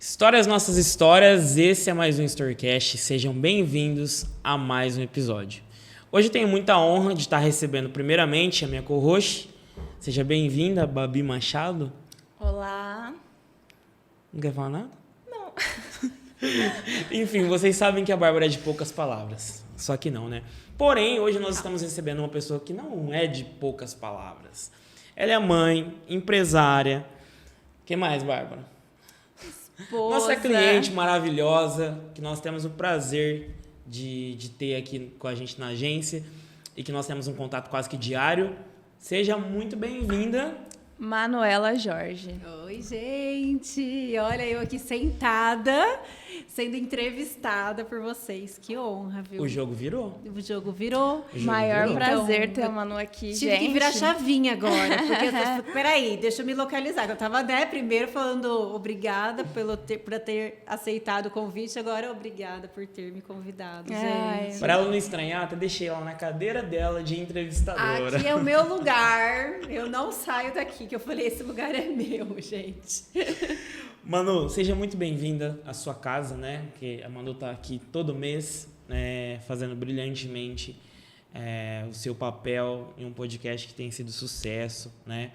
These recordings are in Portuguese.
Histórias Nossas Histórias, esse é mais um Storycast. Sejam bem-vindos a mais um episódio. Hoje eu tenho muita honra de estar recebendo primeiramente a minha co-host. Seja bem-vinda, Babi Machado. Olá. Não quer falar nada? Não. Enfim, vocês sabem que a Bárbara é de poucas palavras. Só que não, né? Porém, hoje nós estamos recebendo uma pessoa que não é de poucas palavras. Ela é mãe, empresária. O que mais, Bárbara? Esposa. Nossa cliente maravilhosa, que nós temos o prazer de ter aqui com a gente na agência e que nós temos um contato quase que diário. Seja muito bem-vinda. Manuela Jorge. Oi, gente! Olha, eu aqui sentada, sendo entrevistada por vocês. Que honra, viu? O jogo virou. O jogo virou. O jogo Maior virou. prazer Então, ter a Manu aqui, Tive gente. que virar chavinha agora, porque peraí, deixa eu me localizar. Eu tava, primeiro falando obrigada por ter aceitado o convite, agora obrigada por ter me convidado, Ai, gente. Para ela não estranhar, até deixei ela na cadeira dela de entrevistadora. Aqui é o meu lugar, eu não saio daqui, que eu falei, esse lugar é meu, gente. Manu, seja muito bem-vinda à sua casa, né? Porque a Manu tá aqui todo mês, fazendo brilhantemente o seu papel em um podcast que tem sido sucesso, né?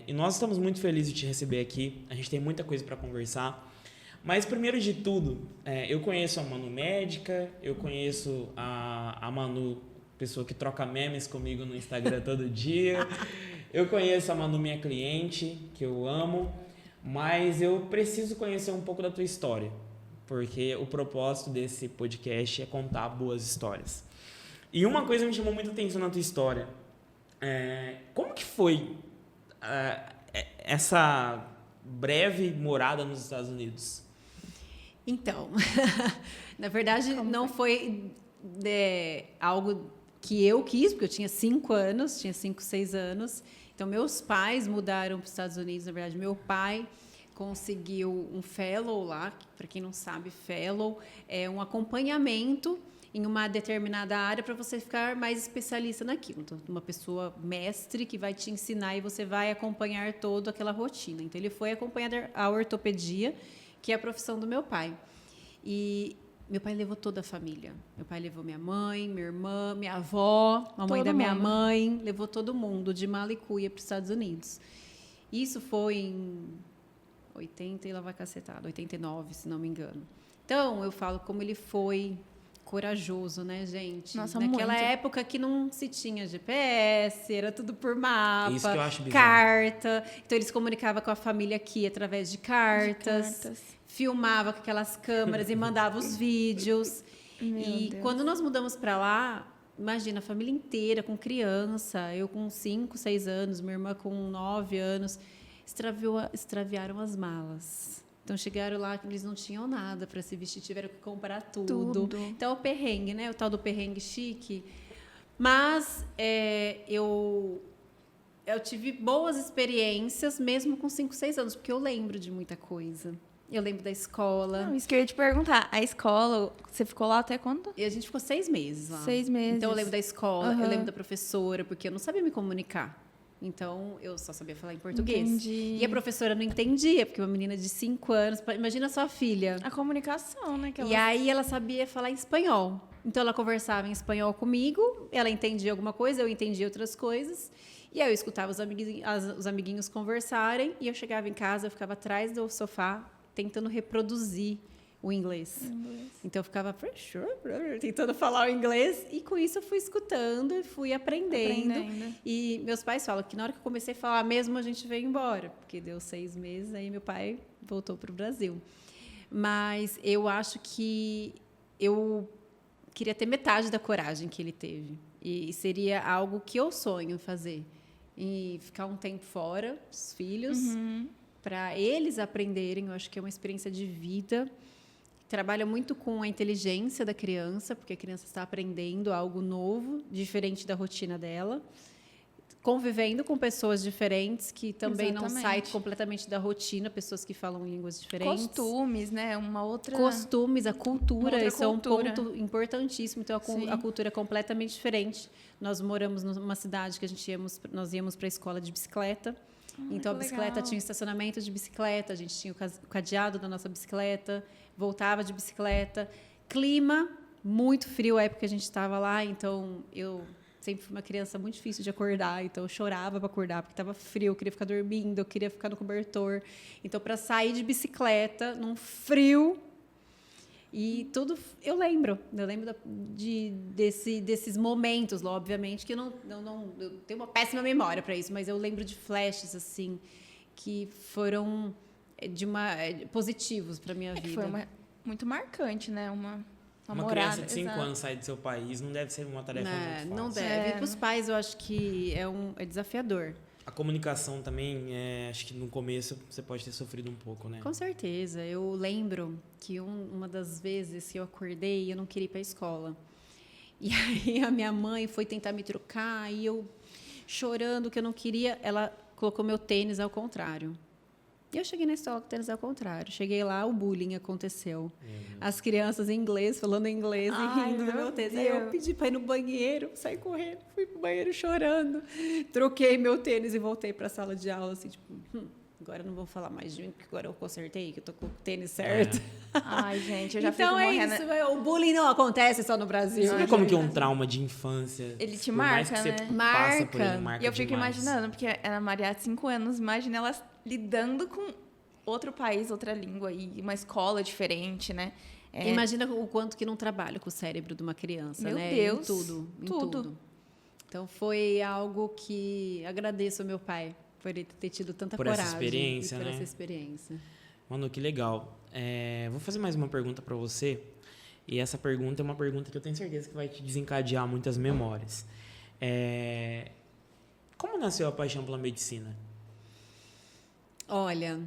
E nós estamos muito felizes de te receber aqui. A gente tem muita coisa para conversar. Mas, primeiro de tudo, eu conheço a Manu médica, eu conheço a Manu, pessoa que troca memes comigo no Instagram todo dia. Eu conheço a Manu, minha cliente, que eu amo. Mas eu preciso conhecer um pouco da tua história, porque o propósito desse podcast é contar boas histórias. E uma coisa me chamou muita atenção na tua história. Como que foi essa breve morada nos Estados Unidos? Então, na verdade, não foi algo que eu quis, porque eu tinha 5 anos, 6 anos. Então, meus pais mudaram para os Estados Unidos. Na verdade, meu pai conseguiu um fellow lá. Para quem não sabe, fellow é um acompanhamento em uma determinada área para você ficar mais especialista naquilo. Então, uma pessoa mestre que vai te ensinar e você vai acompanhar toda aquela rotina. Então, ele foi acompanhar a ortopedia, que é a profissão do meu pai. E meu pai levou toda a família. Meu pai levou minha mãe, minha irmã, minha avó, a mãe da minha mãe. Levou todo mundo de mala e cuia para os Estados Unidos. Isso foi em 80 e lá vai cacetada, 89, se não me engano. Então, eu falo como ele foi corajoso, né, gente? Nossa, naquela muito. época que não se tinha GPS, era tudo por mapa, Isso que eu acho bizarro. carta. Então, eles comunicavam com a família aqui através de cartas. Filmava com aquelas câmeras e mandava os vídeos. Meu Deus. Quando nós mudamos para lá, imagina, a família inteira com criança, eu com 5, 6 anos, minha irmã com 9 anos, extraviaram as malas. Então, chegaram lá que eles não tinham nada para se vestir, tiveram que comprar tudo. Então, o perrengue, né? O tal do perrengue chique. Mas eu tive boas experiências, mesmo com 5, 6 anos, porque eu lembro de muita coisa. Eu lembro da escola. Não, isso que eu ia te perguntar. A escola, você ficou lá até quando? E a gente ficou 6 meses lá. 6 meses. Então, eu lembro da escola, Uhum. eu lembro da professora, porque eu não sabia me comunicar. Então, eu só sabia falar em português. Entendi. E a professora não entendia, porque uma menina de 5 anos... Imagina a sua filha. A comunicação, né? E aí, ela sabia falar em espanhol. Então, ela conversava em espanhol comigo, ela entendia alguma coisa, eu entendia outras coisas. E aí, eu escutava os amiguinhos conversarem, e eu chegava em casa, eu ficava atrás do sofá, tentando reproduzir o inglês. Então, eu ficava tentando falar o inglês, e com isso eu fui escutando e fui aprendendo. E meus pais falam que na hora que eu comecei a falar mesmo, a gente veio embora, porque deu 6 meses, aí meu pai voltou para o Brasil. Mas eu acho que eu queria ter metade da coragem que ele teve. E seria algo que eu sonho fazer. E ficar um tempo fora, os filhos, para eles aprenderem. Eu acho que é uma experiência de vida. Trabalha muito com a inteligência da criança, porque a criança está aprendendo algo novo, diferente da rotina dela. Convivendo com pessoas diferentes, que também não saem completamente da rotina, pessoas que falam línguas diferentes. Costumes, né? Uma outra... Costumes, a cultura, isso cultura. é um ponto importantíssimo. Então, a cultura é completamente diferente. Nós moramos numa cidade que nós íamos para a escola de bicicleta. Então, a que bicicleta legal. tinha um estacionamento de bicicleta, a gente tinha o cadeado da nossa bicicleta, voltava de bicicleta. Clima muito frio, a época que a gente estava lá, então eu sempre fui uma criança muito difícil de acordar, então eu chorava para acordar, porque estava frio, eu queria ficar dormindo, eu queria ficar no cobertor. Então, para sair de bicicleta, num frio, e tudo, eu lembro desses momentos, obviamente, que eu tenho uma péssima memória para isso, mas eu lembro de flashes, assim, que foram positivos para minha vida. Que foi muito marcante, né? Uma Uma morada, criança de 5 exato. anos sair do seu país não deve ser uma tarefa muito fácil. Não deve. E para os pais, eu acho que é desafiador. A comunicação também, acho que no começo você pode ter sofrido um pouco, né? Com certeza. Eu lembro que uma das vezes que eu acordei, eu não queria ir para a escola. E aí a minha mãe foi tentar me trocar e eu, chorando que eu não queria, ela colocou meu tênis ao contrário. E eu cheguei na escola com o tênis ao contrário. Cheguei lá, o bullying aconteceu. As crianças em inglês, falando inglês e rindo do meu tênis. Aí eu pedi para ir no banheiro, saí correndo, fui pro banheiro chorando. Troquei meu tênis e voltei para a sala de aula, assim, tipo, agora não vou falar mais de mim, porque agora eu consertei, que eu tô com o tênis certo. Ai, gente, eu já Então fico é morrendo. isso, o bullying não acontece só no Brasil. Você vê como que é um trauma de infância? Ele te por mais marca, que você né? passa por ele, Marca. marca E eu fico demais. imaginando, porque a Maria de 5 anos, imagina ela lidando com outro país, outra língua e uma escola diferente, né? Imagina o quanto que não trabalha com o cérebro de uma criança, Meu né? Deus, Em tudo. Então foi algo que agradeço ao meu pai por ele ter tido tanta Por coragem essa experiência, e por né? essa experiência. Mano, que legal. Vou fazer mais uma pergunta para você. E essa pergunta é uma pergunta que eu tenho certeza que vai te desencadear muitas memórias. Como nasceu a paixão pela medicina? Olha,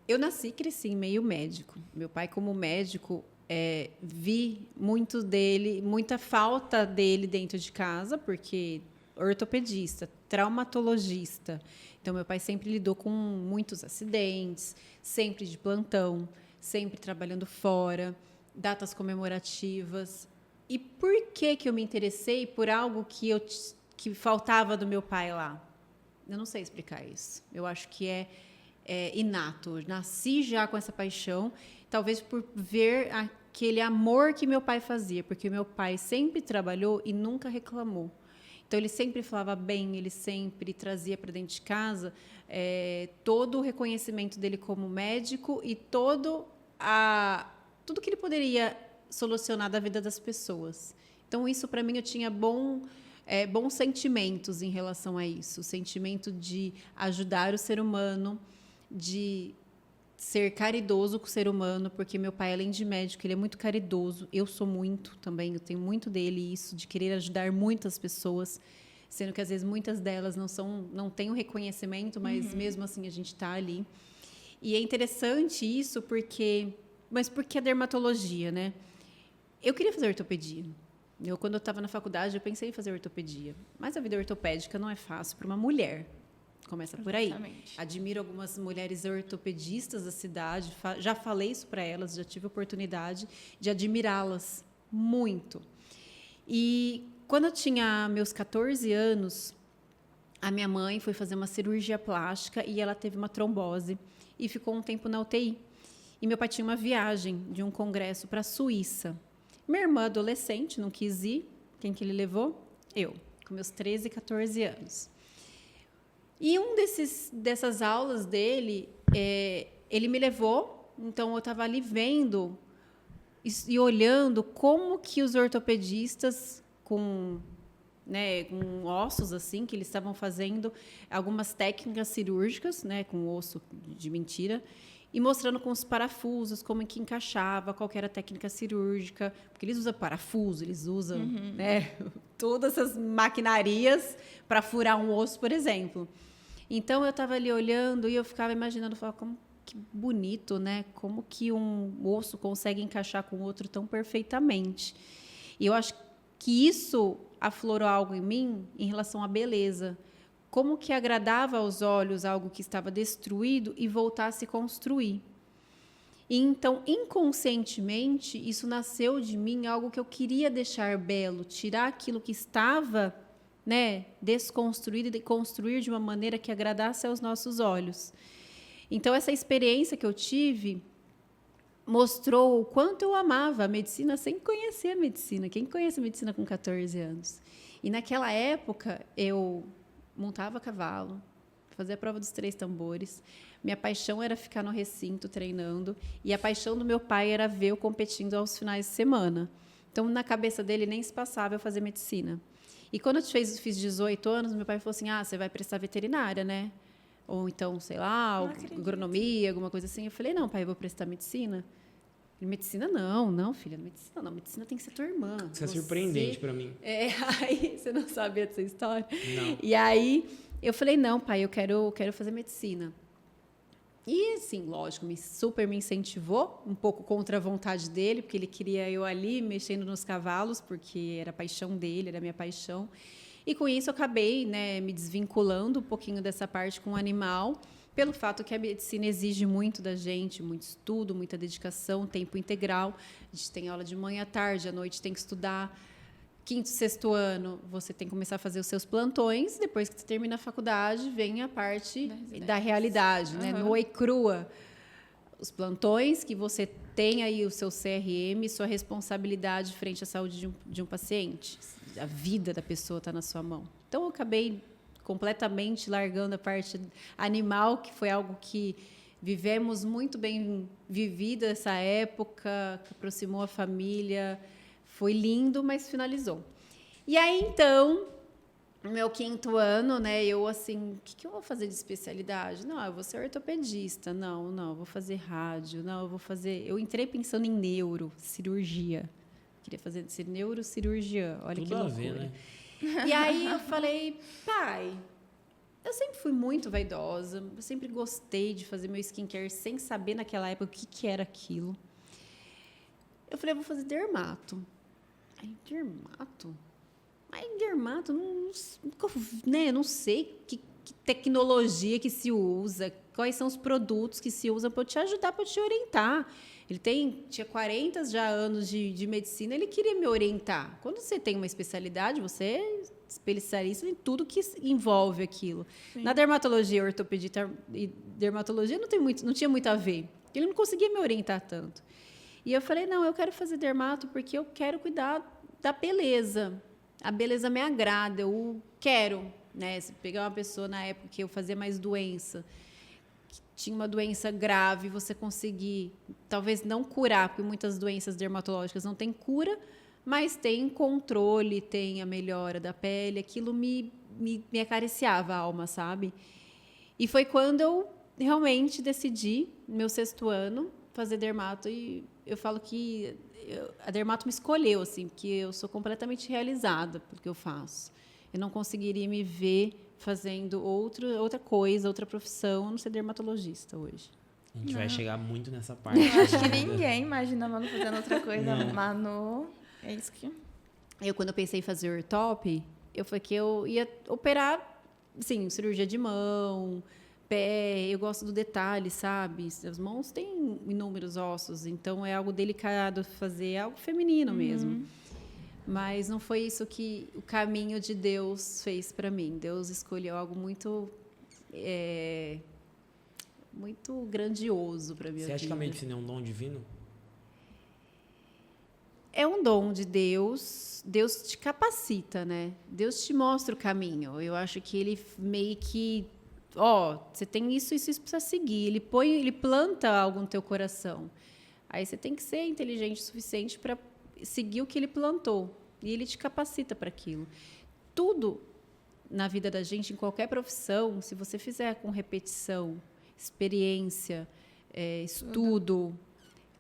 eu nasci e cresci em meio médico. Meu pai, como médico, vi muita falta dele dentro de casa, porque ortopedista, traumatologista. Então, meu pai sempre lidou com muitos acidentes, sempre de plantão, sempre trabalhando fora, datas comemorativas. E por que eu me interessei por algo que faltava do meu pai lá? Eu não sei explicar isso. Eu acho que é inato. Eu nasci já com essa paixão, talvez por ver aquele amor que meu pai fazia, porque meu pai sempre trabalhou e nunca reclamou. Então, ele sempre falava bem, ele sempre trazia para dentro de casa todo o reconhecimento dele como médico e tudo que ele poderia solucionar da vida das pessoas. Então, isso, para mim, eu tinha bons sentimentos em relação a isso. O sentimento de ajudar o ser humano, de ser caridoso com o ser humano, porque meu pai, além de médico, ele é muito caridoso. Eu sou muito também, eu tenho muito dele, isso, de querer ajudar muitas pessoas, sendo que, às vezes, muitas delas não têm o reconhecimento, mas, mesmo assim, a gente está ali. E é interessante isso Mas por que a dermatologia, né? Eu queria fazer ortopedia. Quando eu estava na faculdade, eu pensei em fazer ortopedia. Mas a vida ortopédica não é fácil para uma mulher. Começa por aí. Exatamente. Admiro algumas mulheres ortopedistas da cidade. Já falei isso para elas, já tive a oportunidade de admirá-las muito. E quando eu tinha meus 14 anos, a minha mãe foi fazer uma cirurgia plástica e ela teve uma trombose e ficou um tempo na UTI. E meu pai tinha uma viagem de um congresso para a Suíça. Minha irmã, adolescente, não quis ir. Quem que ele levou? Eu, com meus 13, 14 anos. E dessas aulas dele, ele me levou. Então, eu estava ali vendo e olhando como que os ortopedistas com ossos assim, que eles estavam fazendo algumas técnicas cirúrgicas, né, com osso de mentira, e mostrando com os parafusos como que encaixava, qual que era a técnica cirúrgica, porque eles usam parafuso, eles usam todas essas maquinarias para furar um osso, por exemplo. Então, eu estava ali olhando e eu ficava imaginando, como que bonito, né? Como que um osso consegue encaixar com o outro tão perfeitamente. E eu acho que isso aflorou algo em mim em relação à beleza. Como que agradava aos olhos algo que estava destruído e voltar a se construir. E então, inconscientemente, isso nasceu de mim algo que eu queria deixar belo, tirar aquilo que estava né, desconstruir e construir de uma maneira que agradasse aos nossos olhos. Então, essa experiência que eu tive mostrou o quanto eu amava a medicina sem conhecer a medicina. Quem conhece a medicina com 14 anos? E naquela época, eu montava cavalo, fazia a prova dos 3 tambores. Minha paixão era ficar no recinto treinando. E a paixão do meu pai era ver eu competindo aos finais de semana. Então, na cabeça dele, nem se passava eu fazer medicina. E quando eu fiz 18 anos, meu pai falou assim, você vai prestar veterinária, né? Ou então, sei lá, agronomia, alguma coisa assim. Eu falei, não, pai, eu vou prestar medicina. Ele, medicina não, filha, medicina não. Medicina tem que ser tua irmã. Isso é surpreendente para mim. Aí você não sabia dessa história? Não. E aí eu falei, não, pai, eu quero fazer medicina. E, assim, lógico, super me incentivou, um pouco contra a vontade dele, porque ele queria eu ali mexendo nos cavalos, porque era a paixão dele, era a minha paixão. E, com isso, eu acabei, né, me desvinculando um pouquinho dessa parte com o animal, pelo fato que a medicina exige muito da gente, muito estudo, muita dedicação, tempo integral. A gente tem aula de manhã à tarde, à noite tem que estudar. 5º, 6º ano, você tem que começar a fazer os seus plantões. Depois que você termina a faculdade, vem a parte da realidade, né? Nua e crua. Os plantões, que você tem aí o seu CRM, sua responsabilidade frente à saúde de um paciente. A vida da pessoa está na sua mão. Então, eu acabei completamente largando a parte animal, que foi algo que vivemos muito bem vivida essa época, que aproximou a família. Foi lindo, mas finalizou. E aí, então, no meu 5º ano, né, eu assim, o que eu vou fazer de especialidade? Não, eu vou ser ortopedista. Não, eu vou fazer rádio. Não, eu vou fazer... Eu entrei pensando em neurocirurgia. Queria ser neurocirurgiã. Olha que loucura. Tudo a ver, né? E aí eu falei, pai, eu sempre fui muito vaidosa, eu sempre gostei de fazer meu skincare sem saber naquela época o que era aquilo. Eu falei, eu vou fazer dermato. Aí, dermato, não sei que tecnologia que se usa, quais são os produtos que se usam para te ajudar, para te orientar. Ele tinha 40 já anos de medicina, ele queria me orientar. Quando você tem uma especialidade, você é especialista em tudo que envolve aquilo. Sim. Na dermatologia, ortopedia e dermatologia não tinha muito a ver. Ele não conseguia me orientar tanto. E eu falei, não, eu quero fazer dermato porque eu quero cuidar da beleza. A beleza me agrada, eu quero. Né? Se pegar uma pessoa na época que eu fazia mais doença, que tinha uma doença grave, você conseguir, talvez não curar, porque muitas doenças dermatológicas não têm cura, mas tem controle, tem a melhora da pele, aquilo me acariciava a alma, sabe? E foi quando eu realmente decidi, no meu 6º ano, fazer dermato, e eu falo que a dermato me escolheu, assim, porque eu sou completamente realizada pelo que eu faço. Eu não conseguiria me ver fazendo outra coisa, outra profissão, a não ser dermatologista hoje. A gente vai chegar muito nessa parte. Eu acho que ninguém imagina a Manu fazendo outra coisa. Não. Manu, é isso que... Quando eu pensei em fazer ortop, eu falei que eu ia operar, assim, cirurgia de mão, pé, eu gosto do detalhe, sabe? As mãos têm inúmeros ossos, então é algo delicado fazer, é algo feminino mesmo. Mas não foi isso que o caminho de Deus fez para mim. Deus escolheu algo muito muito grandioso para minha vida. Você acha que a medicina é um dom divino? É um dom de Deus. Deus te capacita, né? Deus te mostra o caminho. Eu acho que ele meio que você tem isso precisa seguir. Ele planta algo no teu coração. Aí você tem que ser inteligente o suficiente para seguir o que ele plantou. E ele te capacita para aquilo. Tudo na vida da gente, em qualquer profissão, se você fizer com repetição, experiência, estudo,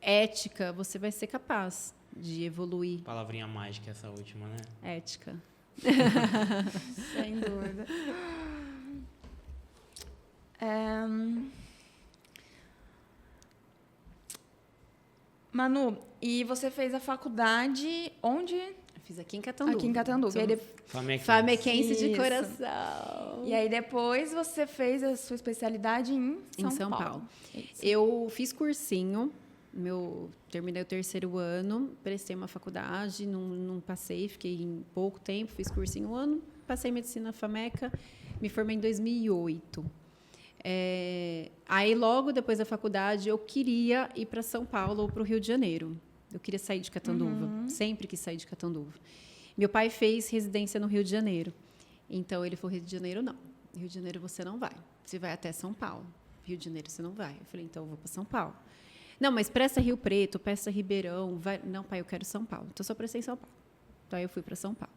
ética, você vai ser capaz de evoluir. Palavrinha mágica essa última, né? Ética. Sem dúvida. Manu, e você fez a faculdade onde? Eu fiz aqui em Catanduva. Aqui em Catanduva. Famequense de coração. E aí depois você fez a sua especialidade em São Paulo. Eu fiz cursinho, terminei o 3º ano, prestei uma faculdade, não passei, fiquei em pouco tempo, fiz cursinho 1 ano, passei medicina FAMECA, me formei em 2008. Aí, logo depois da faculdade, eu queria ir para São Paulo ou para o Rio de Janeiro. Eu queria sair de Catanduva, sempre quis sair de Catanduva. Meu pai fez residência no Rio de Janeiro. Então, ele falou, Rio de Janeiro, não. Rio de Janeiro você não vai. Você vai até São Paulo. Rio de Janeiro você não vai. Eu falei, então eu vou para São Paulo. Não, mas presta Rio Preto, presta Ribeirão. Vai... Não, pai, eu quero São Paulo. Então, eu só prestei em São Paulo. Então, aí eu fui para São Paulo.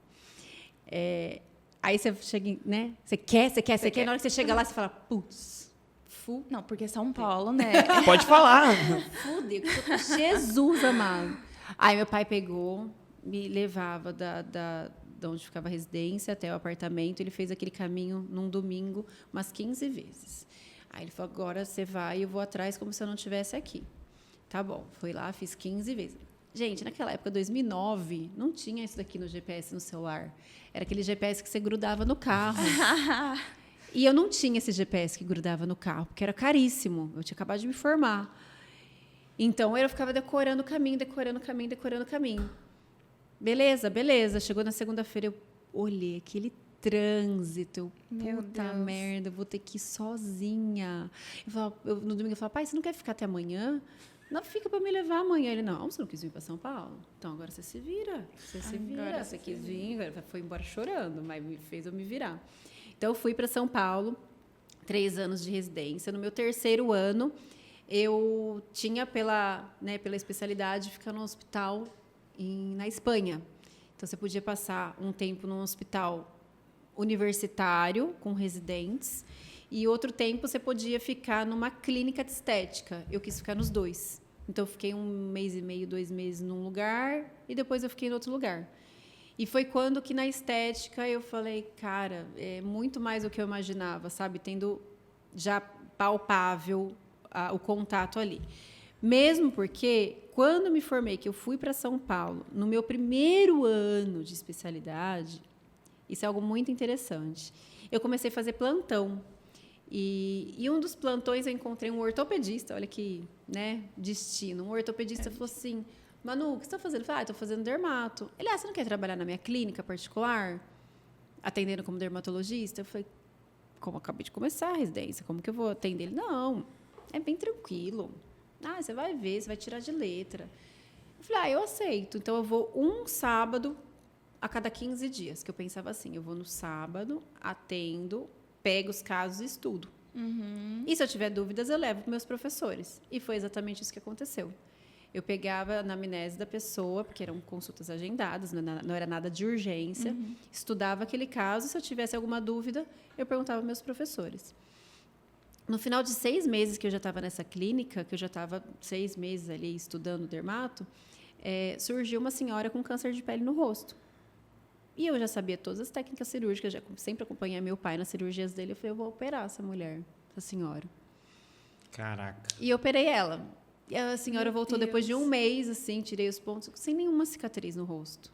Aí você chega, né? Você quer. Na hora que você chega lá, você fala, putz, Não, porque São Paulo, né? Pode falar. fudeu, Jesus amado. Aí meu pai pegou, me levava da onde ficava a residência até o apartamento. Ele fez aquele caminho num domingo umas 15 vezes. Aí ele falou, agora você vai e eu vou atrás como se eu não estivesse aqui. Tá bom, fui lá, fiz 15 vezes. Gente, naquela época, 2009, não tinha isso daqui no GPS, no celular. Era aquele GPS que você grudava no carro. E eu não tinha esse GPS que grudava no carro, porque era caríssimo. Eu tinha acabado de me formar. Então, eu ficava decorando o caminho. Beleza. Chegou na segunda-feira, eu olhei aquele trânsito. Meu Puta Deus. merda, eu vou ter que ir sozinha. No domingo, eu falava, pai, você não quer ficar até amanhã? Não, fica para me levar amanhã. Ele, não, você não quis vir para São Paulo? Então, agora você se vira. Você quis vir, agora foi embora chorando, mas me fez eu me virar. Então, eu fui para São Paulo, 3 anos de residência. No meu 3º ano, eu tinha, pela especialidade, ficar no hospital na Espanha. Então, você podia passar um tempo num hospital universitário, com residentes, e outro tempo você podia ficar numa clínica de estética. Eu quis ficar nos 2. Então, eu fiquei 1 mês e meio, 2 meses num lugar, e depois eu fiquei em outro lugar. E foi quando que na estética eu falei, cara, é muito mais do que eu imaginava, sabe? Tendo já palpável o contato ali. Mesmo porque, quando me formei, que eu fui para São Paulo, no meu 1º ano de especialidade, isso é algo muito interessante. Eu comecei a fazer plantão. E um dos plantões eu encontrei um ortopedista, olha que, né, destino. Um ortopedista falou assim, Manu, o que você está fazendo? Eu falei, estou fazendo dermato. Ele, você não quer trabalhar na minha clínica particular, atendendo como dermatologista? Eu falei, como eu acabei de começar a residência, como que eu vou atender? Ele, não, é bem tranquilo. Você vai ver, você vai tirar de letra. Eu falei, eu aceito. Então, eu vou um sábado a cada 15 dias, que eu pensava assim, eu vou no sábado, atendo, pego os casos e estudo. E se eu tiver dúvidas, eu levo para meus professores. E foi exatamente isso que aconteceu. Eu pegava a anamnese da pessoa, porque eram consultas agendadas, não era nada de urgência, estudava aquele caso, se eu tivesse alguma dúvida, eu perguntava aos meus professores. No final de 6 meses que eu já estava nessa clínica, que eu já estava 6 meses ali estudando dermato, surgiu uma senhora com câncer de pele no rosto. E eu já sabia todas as técnicas cirúrgicas, já sempre acompanhei meu pai nas cirurgias dele. Eu falei, eu vou operar essa mulher, essa senhora. Caraca. E eu operei ela. E a senhora voltou depois de 1 mês, assim, tirei os pontos, sem nenhuma cicatriz no rosto.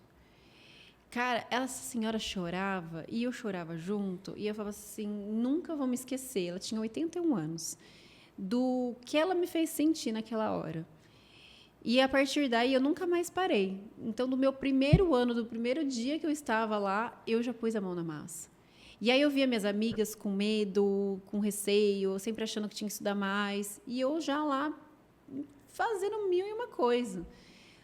Cara, essa senhora chorava, e eu chorava junto, e eu falava assim, nunca vou me esquecer, ela tinha 81 anos, do que ela me fez sentir naquela hora. E, a partir daí, eu nunca mais parei. Então, do meu 1º ano, do 1º dia que eu estava lá, eu já pus a mão na massa. E aí, eu via minhas amigas com medo, com receio, sempre achando que tinha que estudar mais. E eu já lá, fazendo 1001 coisa.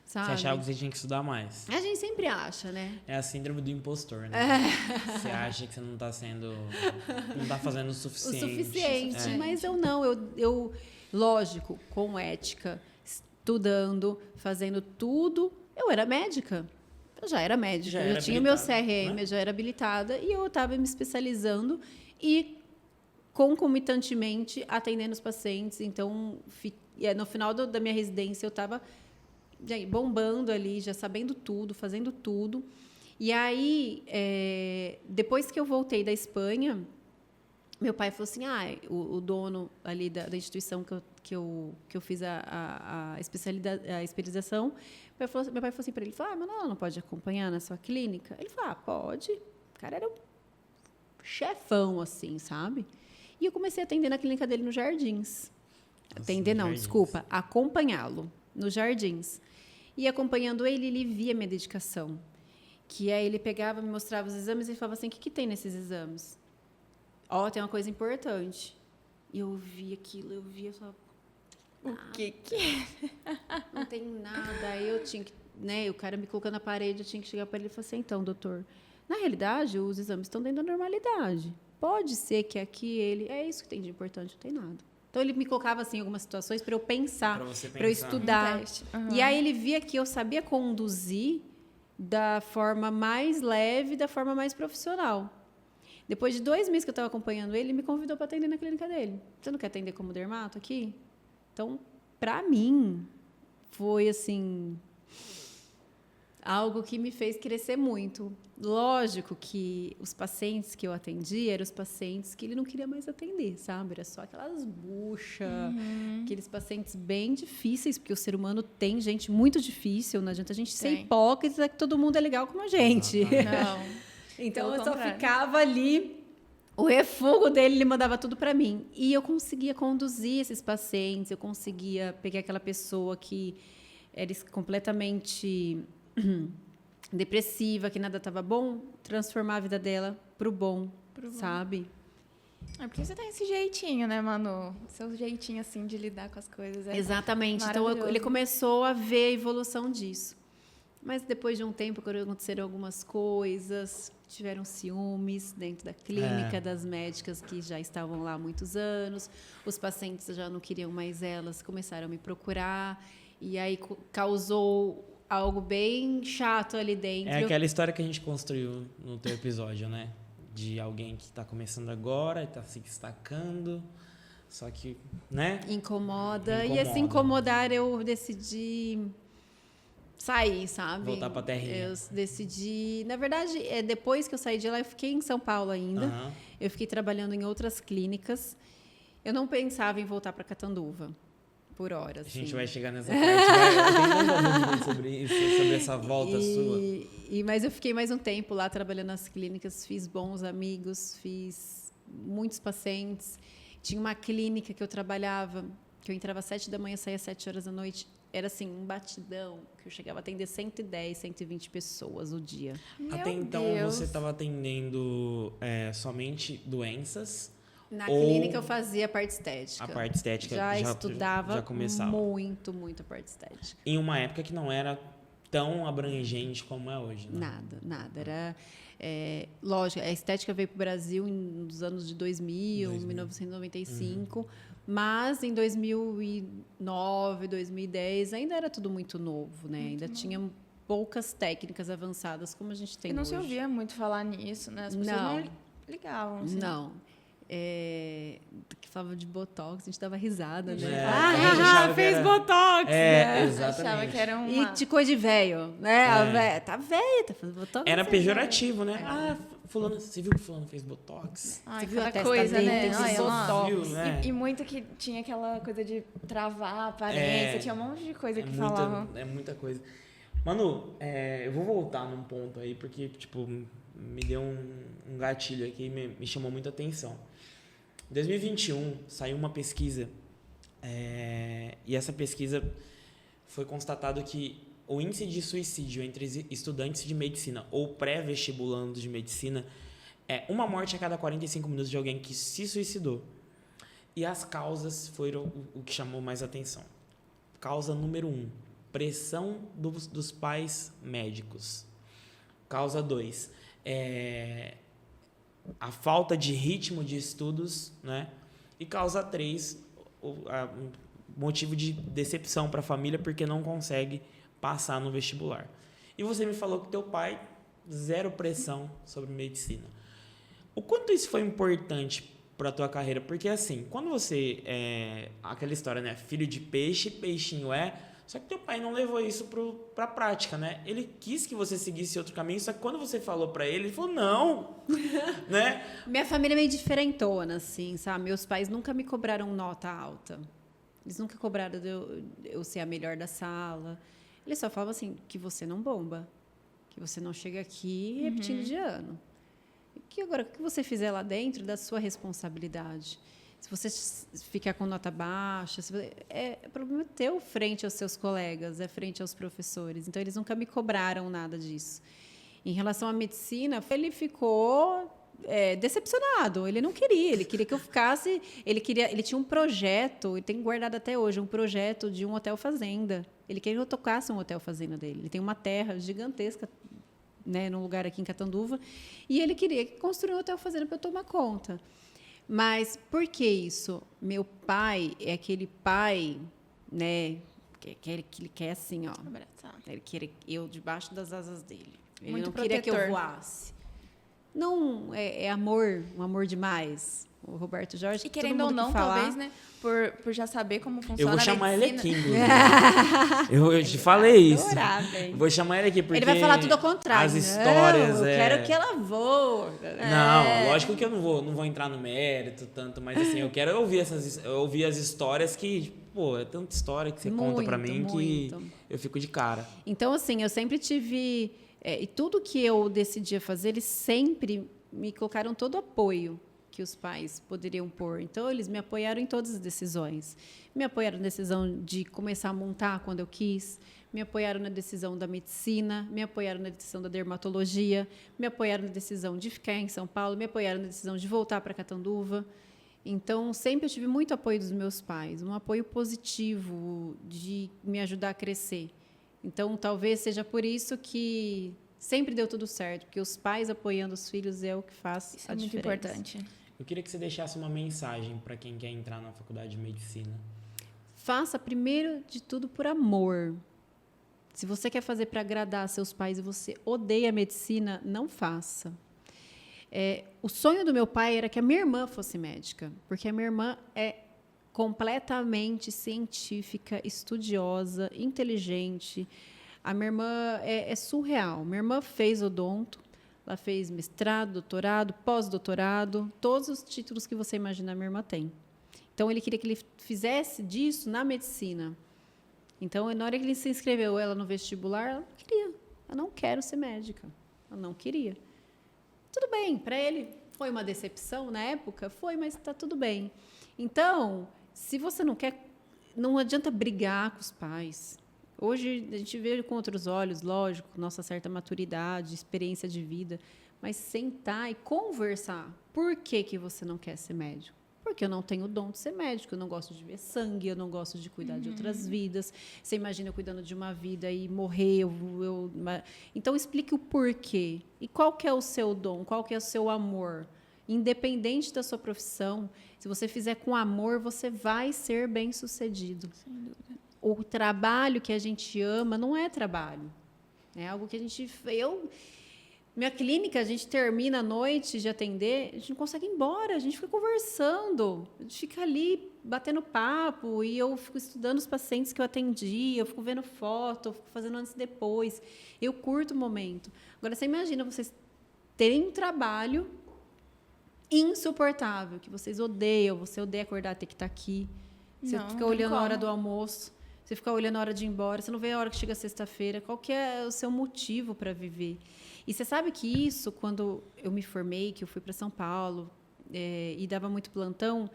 Sabe? Você achava que você tinha que estudar mais. A gente sempre acha, né? É a síndrome do impostor, né? Você acha que você não está sendo... Não está fazendo o suficiente. O suficiente, mas eu não. Eu, lógico, com ética, estudando, fazendo tudo. Eu era médica. Eu já era médica. Eu tinha meu CRM, né? Eu já era habilitada. E eu estava me especializando e, concomitantemente, atendendo os pacientes. Então, no final da minha residência, eu estava bombando ali, já sabendo tudo, fazendo tudo. E aí, depois que eu voltei da Espanha, meu pai falou assim, o dono ali da instituição que eu fiz a especialização, meu pai falou assim para ele, mas ela não pode acompanhar na sua clínica? Ele falou, pode. O cara era um chefão, assim, sabe? E eu comecei a atender na clínica dele nos Jardins. Acompanhá-lo nos Jardins. E acompanhando ele via minha dedicação. Que aí ele pegava, me mostrava os exames e falava assim, o que tem nesses exames? Ó, tem uma coisa importante. E eu via aquilo, eu falava, O que é? não tem nada. Aí eu tinha que, né, o cara me colocando na parede, eu tinha que chegar para ele e falar assim, então, doutor, na realidade, os exames estão dentro da normalidade. Pode ser que aqui é isso que tem de importante, não tem nada. Então, ele me colocava, assim, em algumas situações para eu pensar, para eu estudar. Um teste. Uhum. E aí, ele via que eu sabia conduzir da forma mais leve, da forma mais profissional. Depois de 2 meses que eu estava acompanhando ele me convidou para atender na clínica dele. Você não quer atender como dermato aqui? Então, para mim, foi, assim, algo que me fez crescer muito. Lógico que os pacientes que eu atendi eram os pacientes que ele não queria mais atender, sabe? Era só aquelas buchas, aqueles pacientes bem difíceis, porque o ser humano tem gente muito difícil, não adianta a gente ser hipócrita que todo mundo é legal como a gente. Não. Então, Pelo eu só contrário. ficava ali, o refúgio dele, ele mandava tudo para mim. E eu conseguia conduzir esses pacientes, eu conseguia pegar aquela pessoa que era completamente depressiva, que nada estava bom, transformar a vida dela pro bom, sabe? É porque você tem esse jeitinho, né, Manu? Seu jeitinho, assim, de lidar com as coisas. Exatamente. Então, ele começou a ver a evolução disso. Mas depois de um tempo, quando aconteceram algumas coisas, tiveram ciúmes dentro da clínica, das médicas que já estavam lá há muitos anos, os pacientes já não queriam mais elas, começaram a me procurar, e aí causou algo bem chato ali dentro. É aquela história que a gente construiu no teu episódio, né? De alguém que está começando agora, está se destacando, só que, né? Incomoda. E esse incomodar eu decidi sair, sabe? Voltar pra terrinha. Eu decidi... Na verdade, depois que eu saí de lá, eu fiquei em São Paulo ainda. Uhum. Eu fiquei trabalhando em outras clínicas. Eu não pensava em voltar para Catanduva, por hora. A gente assim. vai chegar nessa parte. Eu tenho tanta dúvida sobre isso, sobre essa volta sua. Mas eu fiquei mais um tempo lá trabalhando nas clínicas. Fiz bons amigos, fiz muitos pacientes. Tinha uma clínica que eu trabalhava, que eu entrava às 7 da manhã, saía às 7 horas da noite. Era assim, um batidão, que eu chegava a atender 110, 120 pessoas o dia. Até então, você estava atendendo somente doenças? Na clínica eu fazia a parte estética. A parte estética já estudava já começava. muito a parte estética. Em uma época que não era tão abrangente como é hoje, né? Nada. Era... lógico, a estética veio para o Brasil nos anos de 2000. 1995, mas em 2009, 2010 ainda era tudo muito novo, né? Ainda tinha poucas técnicas avançadas como a gente tem hoje. E não se ouvia muito falar nisso, né? As pessoas não ligavam. Assim. Não. Que falava de Botox, a gente dava risada, né? Fez Botox! Né? Exatamente. Achava que era uma... E de coisa de velho, né? A véia, tá velha, tá fazendo Botox. Era pejorativo, né? Fulano, você viu que fulano fez Botox? Ai, você viu a cada testa coisa, dele, né? tem Ai, Botox. Viu, né? E muito que tinha aquela coisa de travar a aparência, tinha um monte de coisa que falavam. É muita coisa. Manu, eu vou voltar num ponto aí, porque, tipo, me deu um gatilho aqui e me chamou muita atenção. Em 2021, saiu uma pesquisa, e essa pesquisa foi constatado que o índice de suicídio entre estudantes de medicina ou pré-vestibulandos de medicina é uma morte a cada 45 minutos de alguém que se suicidou. E as causas foram o que chamou mais atenção. Causa número 1, pressão dos pais médicos. Causa 2, a falta de ritmo de estudos, né? E causa 3, motivo de decepção para a família porque não consegue passar no vestibular. E você me falou que teu pai, zero pressão sobre medicina. O quanto isso foi importante para a tua carreira? Porque assim, quando você aquela história, né? Filho de peixe, peixinho é. Só que teu pai não levou isso para a prática, né? Ele quis que você seguisse outro caminho, só que quando você falou para ele, ele falou não, né? Minha família é meio diferentona, assim, sabe? Meus pais nunca me cobraram nota alta. Eles nunca cobraram de eu ser a melhor da sala. Eles só falavam assim, que você não bomba, que você não chega aqui repetindo de ano. Que agora, o que você fizer lá dentro, da sua responsabilidade. Se você ficar com nota baixa, problema teu frente aos seus colegas, frente aos professores. Então, eles nunca me cobraram nada disso. Em relação à medicina, ele ficou decepcionado. Ele não queria, ele queria que eu ficasse. Ele tinha um projeto, e tem guardado até hoje, um projeto de um hotel fazenda. Ele queria que eu tocasse um hotel fazenda dele. Ele tem uma terra gigantesca, né, num lugar aqui em Catanduva, e ele queria construir um hotel fazenda para eu tomar conta. Mas por que isso? Meu pai é aquele pai, né, que ele quer assim, ó. Abraçar. Ele queria eu debaixo das asas dele. Ele Muito não queria que eu protetor. voasse. Não, é amor, um amor demais. O Roberto Jorge, E todo querendo ou mundo que não, falar, talvez, né? Por já saber como funciona Eu vou a chamar ele medicina. aqui, inclusive. Eu te falei isso. adorar, velho. Vou chamar ele aqui porque Ele vai falar tudo ao contrário. as histórias não, eu quero que ela voe. Não, lógico que eu não vou entrar no mérito tanto, mas assim, eu quero ouvir as histórias que, pô, é tanta história que você conta pra mim que eu fico de cara. Então, assim, eu sempre tive... e tudo que eu decidia fazer, eles sempre me colocaram todo o apoio que os pais poderiam pôr. Então, eles me apoiaram em todas as decisões. Me apoiaram na decisão de começar a montar quando eu quis, me apoiaram na decisão da medicina, me apoiaram na decisão da dermatologia, me apoiaram na decisão de ficar em São Paulo, me apoiaram na decisão de voltar para Catanduva. Então, sempre eu tive muito apoio dos meus pais, um apoio positivo de me ajudar a crescer. Então, talvez seja por isso que sempre deu tudo certo, porque os pais apoiando os filhos é o que faz Isso a é muito diferença. importante. Eu queria que você deixasse uma mensagem para quem quer entrar na faculdade de medicina. Faça, primeiro de tudo, por amor. Se você quer fazer para agradar seus pais e você odeia a medicina, não faça. O sonho do meu pai era que a minha irmã fosse médica, porque a minha irmã é completamente científica, estudiosa, inteligente. A minha irmã é surreal. Minha irmã fez odonto, ela fez mestrado, doutorado, pós-doutorado, todos os títulos que você imaginar, minha irmã tem. Então, ele queria que ele fizesse disso na medicina. Então, na hora que ele se inscreveu ela no vestibular, ela não queria. Eu não quero ser médica. Ela não queria. Tudo bem, para ele foi uma decepção na época? Foi, mas está tudo bem. Então, se você não quer, não adianta brigar com os pais. Hoje, a gente vê com outros olhos, lógico, nossa certa maturidade, experiência de vida, mas sentar e conversar. Por que você não quer ser médico? Porque eu não tenho o dom de ser médico, eu não gosto de ver sangue, eu não gosto de cuidar de outras vidas. Você imagina eu cuidando de uma vida e morrer. Então, explique o porquê. E qual que é o seu dom, qual que é o seu amor. Independente da sua profissão, se você fizer com amor, você vai ser bem-sucedido. Sem dúvida. O trabalho que a gente ama não é trabalho. É algo que a gente... Minha clínica, a gente termina a noite de atender, a gente não consegue ir embora, a gente fica conversando, a gente fica ali batendo papo, e eu fico estudando os pacientes que eu atendi, eu fico vendo foto, eu fico fazendo antes e depois. Eu curto o momento. Agora, você imagina vocês terem um trabalho insuportável, que vocês odeiam, você odeia acordar, ter que estar aqui, você Não, fica não olhando a como. hora do almoço, você fica olhando a hora de ir embora, você não vê a hora que chega sexta-feira, qual que é o seu motivo para viver? E você sabe que isso, quando eu me formei, que eu fui para São Paulo e dava muito plantão,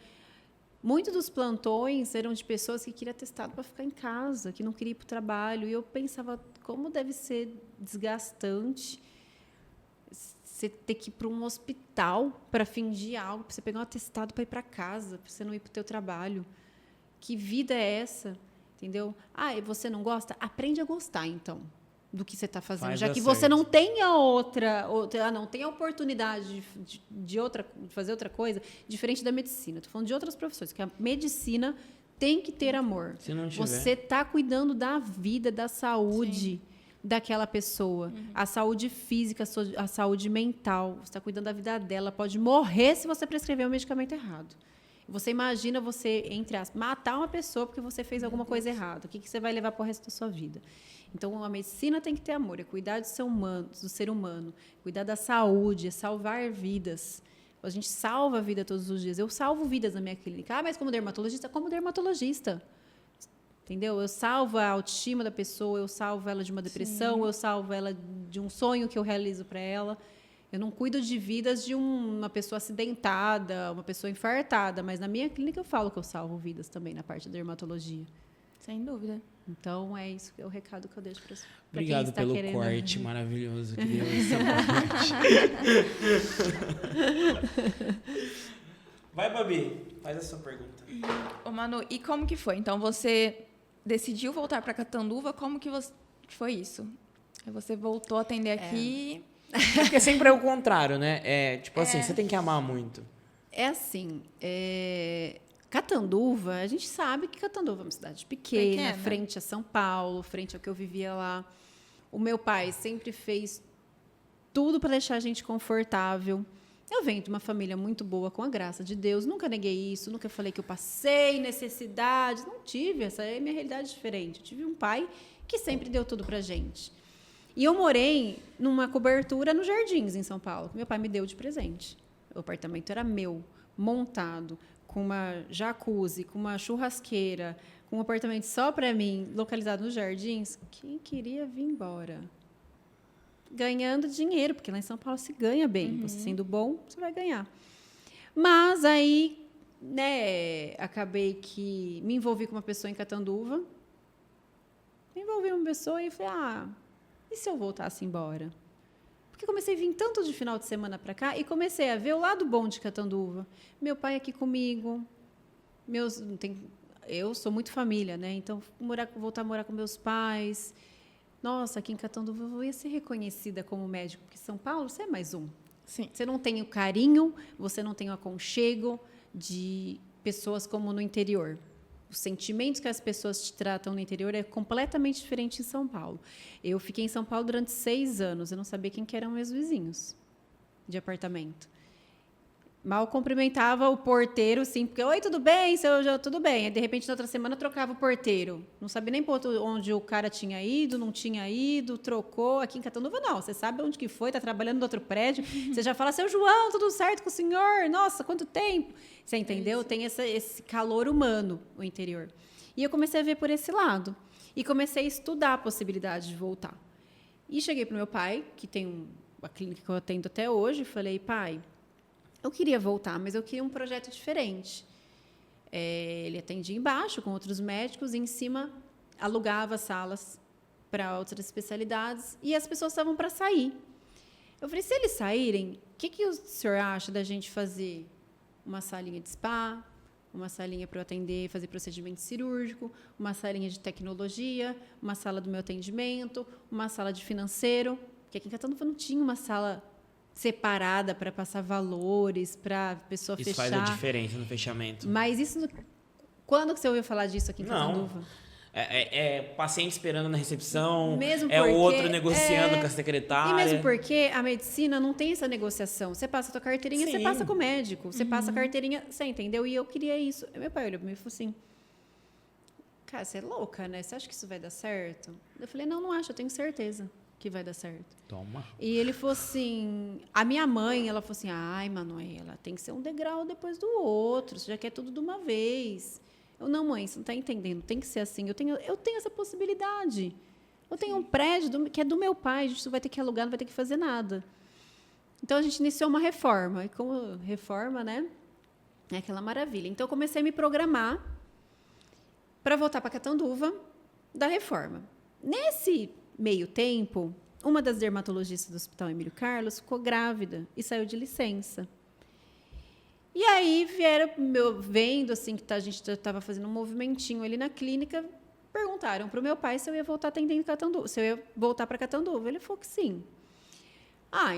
muitos dos plantões eram de pessoas que queriam atestado para ficar em casa, que não queriam ir para o trabalho. E eu pensava, como deve ser desgastante você ter que ir para um hospital para fingir algo, para você pegar um atestado para ir para casa, para você não ir para o teu trabalho. Que vida é essa? Entendeu? E você não gosta? Aprende a gostar, então, do que você está fazendo. Faz Já dar que certo. você não tem não tem a oportunidade de fazer outra coisa, diferente da medicina. Estou falando de outras profissões, que a medicina tem que ter amor. Se não tiver... Você está cuidando da vida, da saúde daquela pessoa. A saúde física, a saúde mental. Você está cuidando da vida dela. Pode morrer se você prescrever o medicamento errado. Você imagina você, entre aspas, matar uma pessoa porque você fez alguma coisa errada. O que você vai levar para o resto da sua vida? Então, a medicina tem que ter amor, é cuidar do ser humano, cuidar da saúde, é salvar vidas. A gente salva a vida todos os dias. Eu salvo vidas na minha clínica. Mas como dermatologista? Como dermatologista. Entendeu? Eu salvo a autoestima da pessoa, eu salvo ela de uma depressão, eu salvo ela de um sonho que eu realizo para ela. Eu não cuido de vidas de uma pessoa acidentada, uma pessoa infartada, mas na minha clínica eu falo que eu salvo vidas também na parte da dermatologia. Sem dúvida. Então, é isso que é o recado que eu deixo para quem Obrigado está pelo querendo. corte maravilhoso que deu essa parte. Vai, Babi, faz a sua pergunta. Ô, Manu, e como que foi? Então, você decidiu voltar para Catanduva, como que foi isso? Aí você voltou a atender aqui... Porque sempre é o contrário, né? Tipo assim, você tem que amar muito. É assim, Catanduva, a gente sabe que Catanduva é uma cidade pequena, frente a São Paulo, frente ao que eu vivia lá. O meu pai sempre fez tudo para deixar a gente confortável. Eu venho de uma família muito boa, com a graça de Deus. Nunca neguei isso, nunca falei que eu passei necessidade. Não tive, essa é a minha realidade diferente. Eu tive um pai que sempre deu tudo para gente. E eu morei numa cobertura nos Jardins, em São Paulo, que meu pai me deu de presente. O apartamento era meu, montado, com uma jacuzzi, com uma churrasqueira, com um apartamento só para mim, localizado nos Jardins. Quem queria vir embora? Ganhando dinheiro, porque lá em São Paulo se ganha bem. Você sendo bom, você vai ganhar. Mas aí, né, acabei que me envolvi com uma pessoa em Catanduva. Me envolvi com uma pessoa e falei, e se eu voltasse embora? Porque comecei a vir tanto de final de semana para cá e comecei a ver o lado bom de Catanduva. Meu pai aqui comigo, eu sou muito família, né? Então, voltar a morar com meus pais. Nossa, aqui em Catanduva eu ia ser reconhecida como médico, porque São Paulo você é mais um. Sim. Você não tem o carinho, você não tem o aconchego de pessoas como no interior. Os sentimentos que as pessoas te tratam no interior é completamente diferente em São Paulo. Eu fiquei em São Paulo durante 6 anos. Eu não sabia quem que eram meus vizinhos de apartamento. Mal cumprimentava o porteiro, sim, porque, oi, tudo bem? Tudo bem. Aí, de repente, na outra semana, trocava o porteiro. Não sabia nem onde o cara tinha ido, não tinha ido, trocou. Aqui em Catanduva, não. Você sabe onde que foi, está trabalhando no outro prédio. Você já fala, seu João, tudo certo com o senhor? Nossa, quanto tempo? Você entendeu? Tem esse calor humano, o interior. E eu comecei a ver por esse lado. E comecei a estudar a possibilidade de voltar. E cheguei para o meu pai, que tem uma clínica que eu atendo até hoje, e falei, pai, eu queria voltar, mas eu queria um projeto diferente. Ele atendia embaixo com outros médicos e em cima alugava salas para outras especialidades e as pessoas estavam para sair. Eu falei, se eles saírem, o que o senhor acha da gente fazer uma salinha de spa, uma salinha para eu atender, fazer procedimento cirúrgico, uma salinha de tecnologia, uma sala do meu atendimento, uma sala de financeiro, porque aqui em Catanduva não tinha uma sala separada para passar valores, para a pessoa isso fechar. Isso faz a diferença no fechamento. Mas isso... Quando que você ouviu falar disso aqui em Catanduva? Paciente esperando na recepção, mesmo o outro negociando com a secretária. E mesmo porque a medicina não tem essa negociação. Você passa a tua carteirinha, você passa com o médico. Você passa a carteirinha, você entendeu? E eu queria isso. Meu pai olhou para mim e falou assim, cara, você é louca, né? Você acha que isso vai dar certo? Eu falei, não acho, eu tenho certeza que vai dar certo. Toma. E ele falou assim, a minha mãe, ela falou assim, ai, Manuela, tem que ser um degrau depois do outro, você já quer tudo de uma vez. Eu, não, mãe, você não está entendendo, tem que ser assim, eu tenho essa possibilidade. Eu tenho um prédio que é do meu pai, a gente não vai ter que alugar, não vai ter que fazer nada. Então, a gente iniciou uma reforma, e como reforma, né, é aquela maravilha. Então, eu comecei a me programar para voltar para Catanduva da reforma. Nesse meio tempo, uma das dermatologistas do Hospital Emílio Carlos ficou grávida e saiu de licença. E aí vieram, vendo assim, que a gente estava fazendo um movimentinho ali na clínica, perguntaram para o meu pai se eu ia voltar atendendo Catanduva, se eu ia voltar para Catanduva. Ele falou que sim.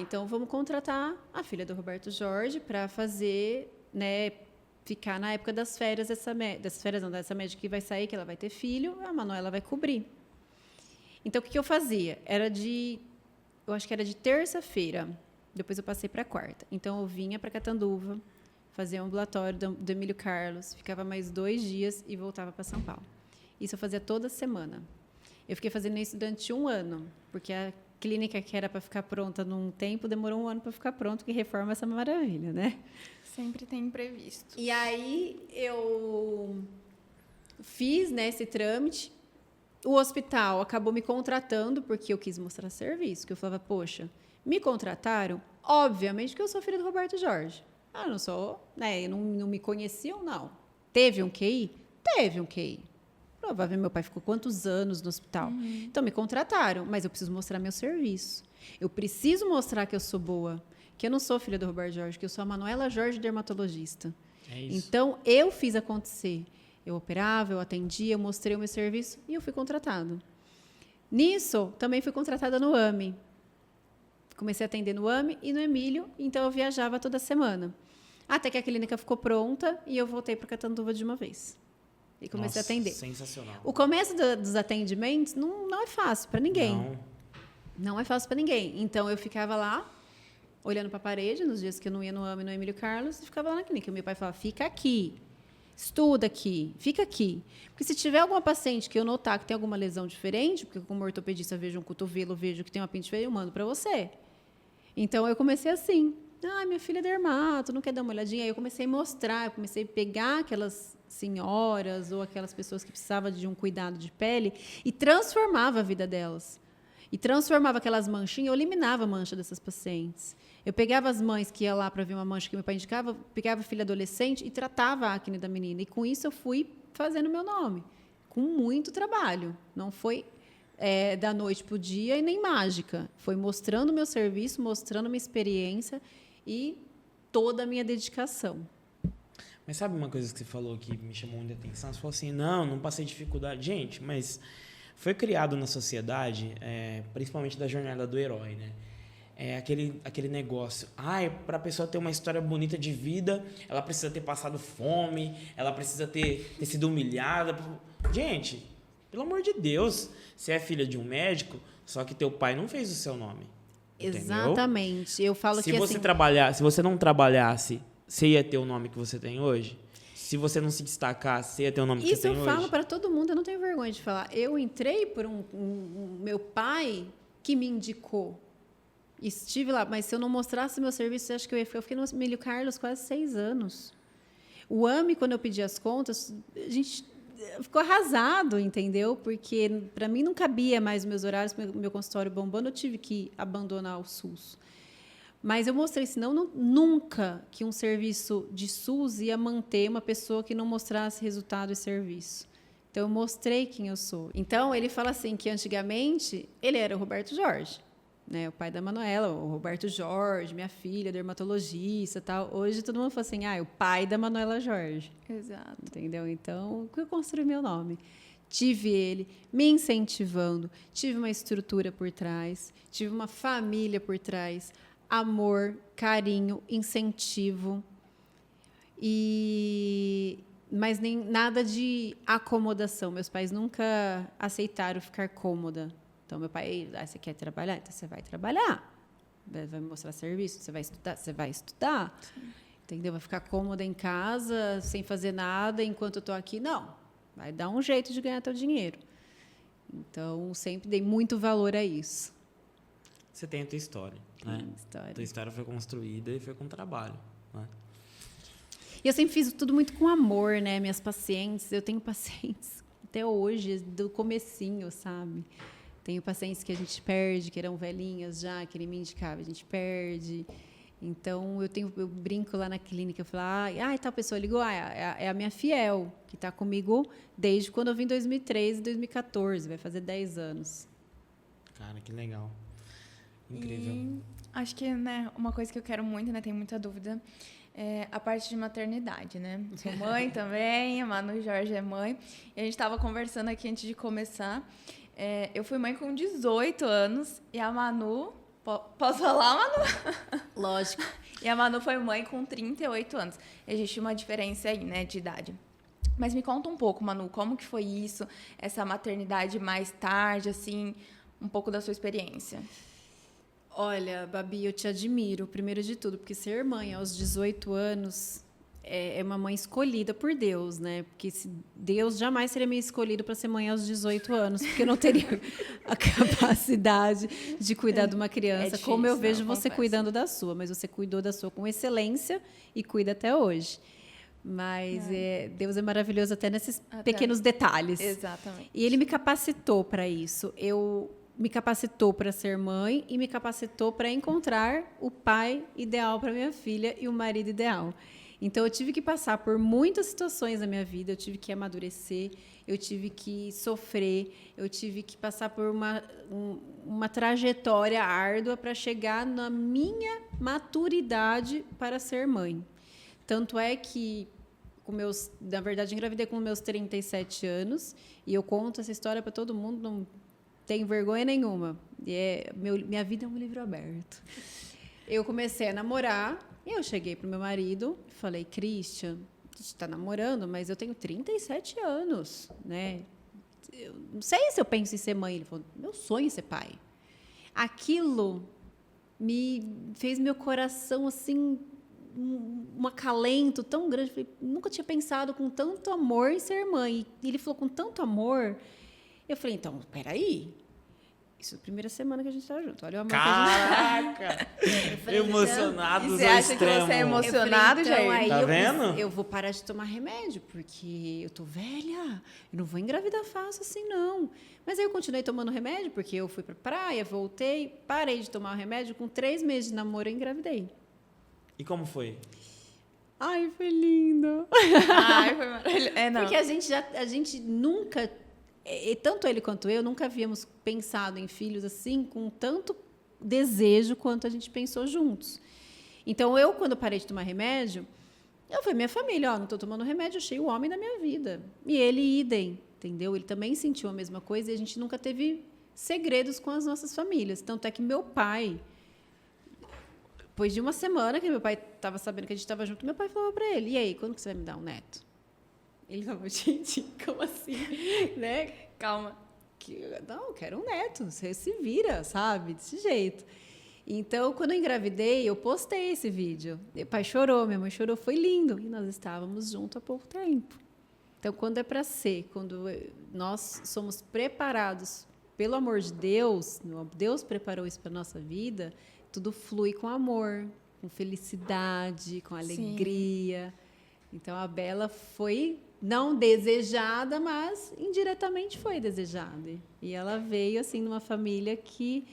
Então vamos contratar a filha do Roberto Jorge para fazer, né, ficar na época das férias, dessa médica que vai sair, que ela vai ter filho, a Manuela vai cobrir. Então, o que eu fazia? Eu acho que era de terça-feira, depois eu passei para quarta. Então, eu vinha para Catanduva, fazia um ambulatório do Emílio Carlos, ficava mais 2 dias e voltava para São Paulo. Isso eu fazia toda semana. Eu fiquei fazendo isso durante 1 ano, porque a clínica que era para ficar pronta num tempo, demorou 1 ano para ficar pronto, que reforma é essa maravilha, né? Sempre tem imprevisto. E aí, eu fiz, né, esse trâmite. O hospital acabou me contratando porque eu quis mostrar serviço, que eu falava, poxa, me contrataram, obviamente que eu sou filha do Roberto Jorge. Eu não sou, né, não me conheciam, não. Teve um QI? Teve um QI. Provavelmente meu pai ficou quantos anos no hospital. Então, me contrataram, mas eu preciso mostrar meu serviço. Eu preciso mostrar que eu sou boa, que eu não sou filha do Roberto Jorge, que eu sou a Manuela Jorge, dermatologista. É isso. Então, eu fiz acontecer. Eu operava, eu atendia, eu mostrei o meu serviço e eu fui contratado. Nisso, também fui contratada no AME. Comecei a atender no AME e no Emílio, então eu viajava toda semana. Até que a clínica ficou pronta e eu voltei para Catanduva de uma vez. E comecei a atender. Sensacional. O começo dos atendimentos não é fácil para ninguém. Não é fácil para ninguém. Então, eu ficava lá, olhando para a parede, nos dias que eu não ia no AME e no Emílio Carlos, e ficava lá na clínica. Meu pai falava, fica aqui, estuda aqui, fica aqui. Porque se tiver alguma paciente que eu notar que tem alguma lesão diferente, porque como ortopedista vejo um cotovelo, vejo que tem uma pinta diferente, eu mando para você. Então, eu comecei assim. Minha filha é dermato, não quer dar uma olhadinha? Aí eu comecei a mostrar, eu comecei a pegar aquelas senhoras ou aquelas pessoas que precisavam de um cuidado de pele e transformava a vida delas. E transformava aquelas manchinhas, eu eliminava a mancha dessas pacientes. Eu pegava as mães que iam lá para ver uma mancha que meu pai indicava, pegava a filha adolescente e tratava a acne da menina. E com isso eu fui fazendo meu nome, com muito trabalho. Não foi da noite para o dia e nem mágica. Foi mostrando o meu serviço, mostrando a minha experiência e toda a minha dedicação. Mas sabe uma coisa que você falou que me chamou muita atenção? Você falou assim, não passei dificuldade. Gente, mas foi criado na sociedade, principalmente da jornada do herói, né? Aquele negócio. Para a pessoa ter uma história bonita de vida, ela precisa ter passado fome, ela precisa ter sido humilhada. Gente, pelo amor de Deus, você é filha de um médico, só que teu pai não fez o seu nome. Exatamente. Entendeu? Eu falo se que você assim, se você não trabalhasse, você ia ter o nome que você tem hoje? Se você não se destacasse, você ia ter o nome que você tem hoje? Isso eu falo para todo mundo, eu não tenho vergonha de falar. Eu entrei por meu pai que me indicou. Estive lá, mas se eu não mostrasse meu serviço, eu acho que eu fiquei no Emílio Carlos quase 6 anos. O AME, quando eu pedi as contas, a gente ficou arrasado, entendeu? Porque para mim não cabia mais os meus horários, meu consultório bombando, eu tive que abandonar o SUS. Mas eu mostrei, senão nunca que um serviço de SUS ia manter uma pessoa que não mostrasse resultado e serviço. Então, eu mostrei quem eu sou. Então, ele fala assim, que antigamente ele era o Roberto Jorge, né? O pai da Manuela, o Roberto Jorge, minha filha, dermatologista, tal. Hoje, todo mundo fala assim, o pai da Manuela Jorge. Exato. Entendeu? Então, eu construí meu nome. Tive ele me incentivando, tive uma estrutura por trás, tive uma família por trás, amor, carinho, incentivo, mas nem nada de acomodação. Meus pais nunca aceitaram ficar cômoda. Então, meu pai, você quer trabalhar? Então, você vai trabalhar. Vai me mostrar serviço, você vai estudar? Você vai estudar. Sim. Entendeu? Vai ficar cômoda em casa, sem fazer nada, enquanto eu estou aqui? Não. Vai dar um jeito de ganhar teu dinheiro. Então, sempre dei muito valor a isso. Você tem a tua história, né? História. A tua história foi construída e foi com trabalho, né? E eu sempre fiz tudo muito com amor, né? Minhas pacientes, eu tenho pacientes até hoje, do comecinho, sabe? Tenho pacientes que a gente perde, que eram velhinhas já, que ele me indicava, a gente perde. Então, eu brinco lá na clínica, eu falo, tal pessoa ligou, é a minha fiel, que está comigo desde quando eu vim em 2013, 2014, vai fazer 10 anos. Cara, que legal. Incrível. E acho que, né, uma coisa que eu quero muito, né, tenho muita dúvida, é a parte de maternidade, né? Sou mãe também, a Manu e Jorge é mãe. E a gente estava conversando aqui antes de começar. Eu fui mãe com 18 anos e a Manu... Posso falar, Manu? Lógico. E a Manu foi mãe com 38 anos. Existe uma diferença aí, né, de idade. Mas me conta um pouco, Manu, como que foi isso, essa maternidade mais tarde, assim, um pouco da sua experiência. Olha, Babi, eu te admiro, primeiro de tudo, porque ser mãe aos 18 anos é uma mãe escolhida por Deus, né? Porque Deus jamais seria me escolhido para ser mãe aos 18 anos, porque eu não teria a capacidade de cuidar de uma criança, difícil, como eu vejo não, você confesso. Cuidando da sua, mas você cuidou da sua com excelência e cuida até hoje. Mas Deus é maravilhoso até nesses pequenos detalhes. Exatamente. E ele me capacitou para isso. Me capacitou para ser mãe e me capacitou para encontrar o pai ideal para minha filha e o marido ideal. Então, eu tive que passar por muitas situações na minha vida, eu tive que amadurecer, eu tive que sofrer, eu tive que passar por uma trajetória árdua para chegar na minha maturidade para ser mãe. Tanto é que, na verdade, engravidei com meus 37 anos, e eu conto essa história para todo mundo, não tenho vergonha nenhuma. Minha vida é um livro aberto. Eu comecei a namorar, e eu cheguei para o meu marido e falei, Christian, a gente está namorando, mas eu tenho 37 anos, né? Eu não sei se eu penso em ser mãe. Ele falou, meu sonho é ser pai. Aquilo me fez meu coração, assim, um acalento tão grande. Eu falei, nunca tinha pensado com tanto amor em ser mãe. E ele falou com tanto amor. Eu falei, então, peraí. Isso é a primeira semana que a gente está junto. Olha o amor Caraca! que a gente... falei, Emocionados você ao acha extremo. que você é emocionado, então, Jair? aí Tá vendo? Eu vou parar de tomar remédio, porque eu tô velha. Eu não vou engravidar fácil assim, não. Mas aí eu continuei tomando remédio, porque eu fui pra praia, voltei, parei de tomar o remédio. Com 3 meses de namoro, eu engravidei. E como foi? Ai, foi lindo. Ai, foi maravilhoso. Não. Porque a gente nunca, tanto ele quanto eu, nunca havíamos pensado em filhos assim, com tanto desejo quanto a gente pensou juntos. Então, quando parei de tomar remédio, eu falei, minha família, não estou tomando remédio, achei o homem da minha vida. E ele, idem, entendeu? Ele também sentiu a mesma coisa e a gente nunca teve segredos com as nossas famílias. Tanto é que meu pai, depois de uma semana que meu pai estava sabendo que a gente estava junto, meu pai falou para ele, e aí, quando que você vai me dar um neto? Ele falou, gente, como assim? Né? Calma. Não, eu quero um neto, você se vira, sabe? Desse jeito. Então, quando eu engravidei, eu postei esse vídeo. Meu pai chorou, minha mãe chorou, foi lindo. E nós estávamos juntos há pouco tempo. Então, quando é para ser, quando nós somos preparados pelo amor de Deus, Deus preparou isso para a nossa vida, tudo flui com amor, com felicidade, com alegria. Sim. Então, a Bela foi não desejada, mas indiretamente foi desejada. E ela veio, assim, numa família que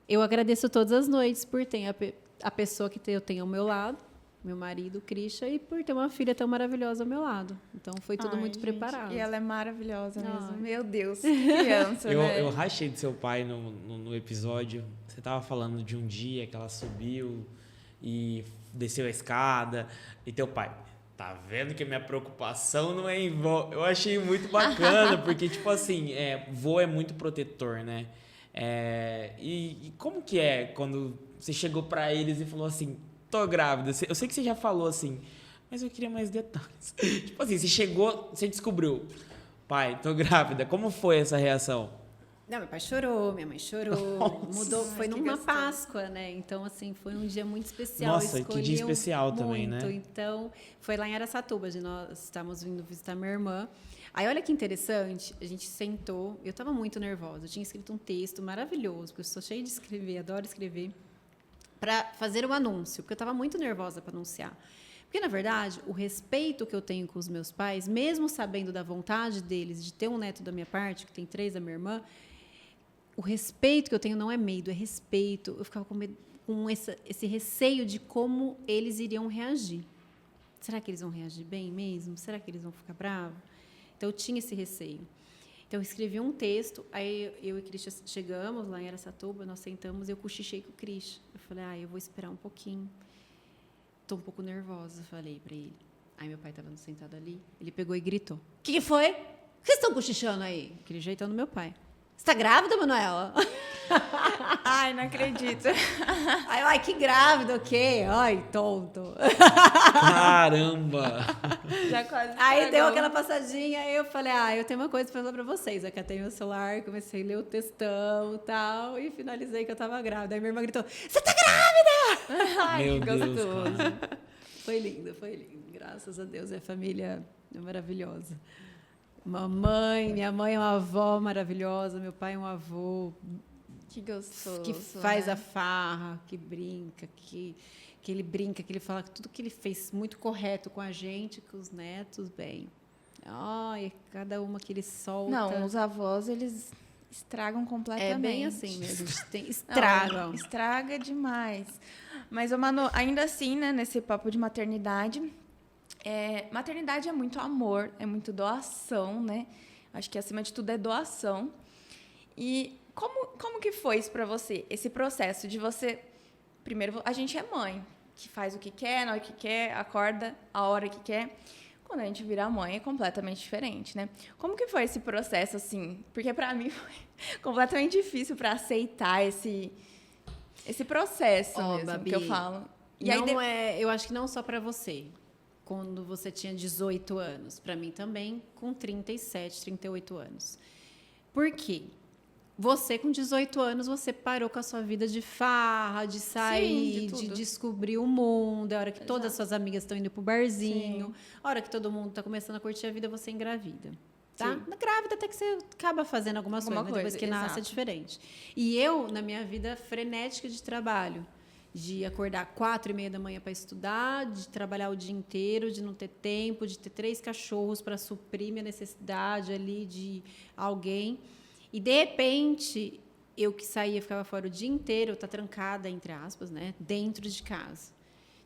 eu agradeço todas as noites por ter a pessoa que eu tenho ao meu lado, meu marido, Christian, e por ter uma filha tão maravilhosa ao meu lado. Então, foi tudo muito preparado. E ela é maravilhosa mesmo. Meu Deus, que criança, né? Eu rachei do seu pai no episódio. Você estava falando de um dia que ela subiu e desceu a escada. E teu pai, tá vendo que a minha preocupação não é em vô? Eu achei muito bacana, porque, tipo assim, vô é muito protetor, né? E como que é quando você chegou para eles e falou assim, tô grávida? Eu sei que você já falou assim, mas eu queria mais detalhes. Tipo assim, você chegou, você descobriu, pai, tô grávida. Como foi essa reação? Não, meu pai chorou, minha mãe chorou. Nossa, mudou, foi numa Páscoa, né? Então, assim, foi um dia muito especial. Nossa, que dia especial muito, também, né? Então, foi lá em Araçatuba, nós estávamos vindo visitar minha irmã. Aí, olha que interessante, a gente sentou, eu estava muito nervosa, eu tinha escrito um texto maravilhoso, porque eu sou cheia de escrever, adoro escrever, para fazer um anúncio, porque eu estava muito nervosa para anunciar. Porque, na verdade, o respeito que eu tenho com os meus pais, mesmo sabendo da vontade deles de ter um neto da minha parte, que tem 3 da minha irmã, o respeito que eu tenho não é medo, é respeito. Eu ficava com esse receio de como eles iriam reagir. Será que eles vão reagir bem mesmo? Será que eles vão ficar bravos? Então, eu tinha esse receio. Então, eu escrevi um texto, aí eu e o Christian chegamos lá em Araçatuba, nós sentamos e eu cochichei com o Christian. Eu falei, eu vou esperar um pouquinho. Estou um pouco nervosa, falei para ele. Aí, meu pai estava sentado ali, ele pegou e gritou. O que foi? O que vocês estão cochichando aí? Aquele jeitão do meu pai. Você tá grávida, Manuela? Ai, não acredito. Ai, que grávida, o quê? Ai, tonto. Caramba! Já quase Aí deu aquela passadinha, aí eu falei, eu tenho uma coisa pra falar pra vocês. Aí catei meu celular, comecei a ler o textão e tal, e finalizei que eu tava grávida. Aí minha irmã gritou, você tá grávida? Ai, meu que Deus, gostoso. cara. Foi lindo, foi lindo. Graças a Deus, a família é maravilhosa. Minha mãe é uma avó maravilhosa, meu pai é um avô que gostoso, que faz a farra, que brinca, que ele brinca, que ele fala que tudo que ele fez muito correto com a gente, com os netos, bem. Ai, cada uma que ele solta. Não, os avós, eles estragam completamente. É bem assim mesmo, estragam. Não, estraga demais. Mas, ô, Manu, ainda assim, né, nesse papo de maternidade, maternidade é muito amor, é muito doação, né? Acho que, acima de tudo, é doação. E como que foi isso pra você? Esse processo de você... Primeiro, a gente é mãe, que faz o que quer, na hora que quer, acorda a hora que quer. Quando a gente vira mãe, é completamente diferente, né? Como que foi esse processo, assim? Porque, pra mim, foi completamente difícil pra aceitar esse processo mesmo, Babi, que eu falo. E não aí, eu acho que não só para você. Quando você tinha 18 anos, para mim também, com 37, 38 anos. Por quê? Você, com 18 anos, você parou com a sua vida de farra, de sair, de de tudo. descobrir o mundo. A hora que todas as Exato. suas amigas estão indo pro barzinho. Sim. A hora que todo mundo está começando a curtir a vida, você engravida. Tá? Sim. Na grávida até que você acaba fazendo algumas Alguma coisas, mas depois coisa, que nasce é exato. diferente. E eu, na minha vida frenética de trabalho, de acordar 4:30 da manhã para estudar, de trabalhar o dia inteiro, de não ter tempo, de ter 3 cachorros para suprir minha necessidade ali de alguém. E, de repente, eu que saía, ficava fora o dia inteiro, tá trancada, entre aspas, né, dentro de casa.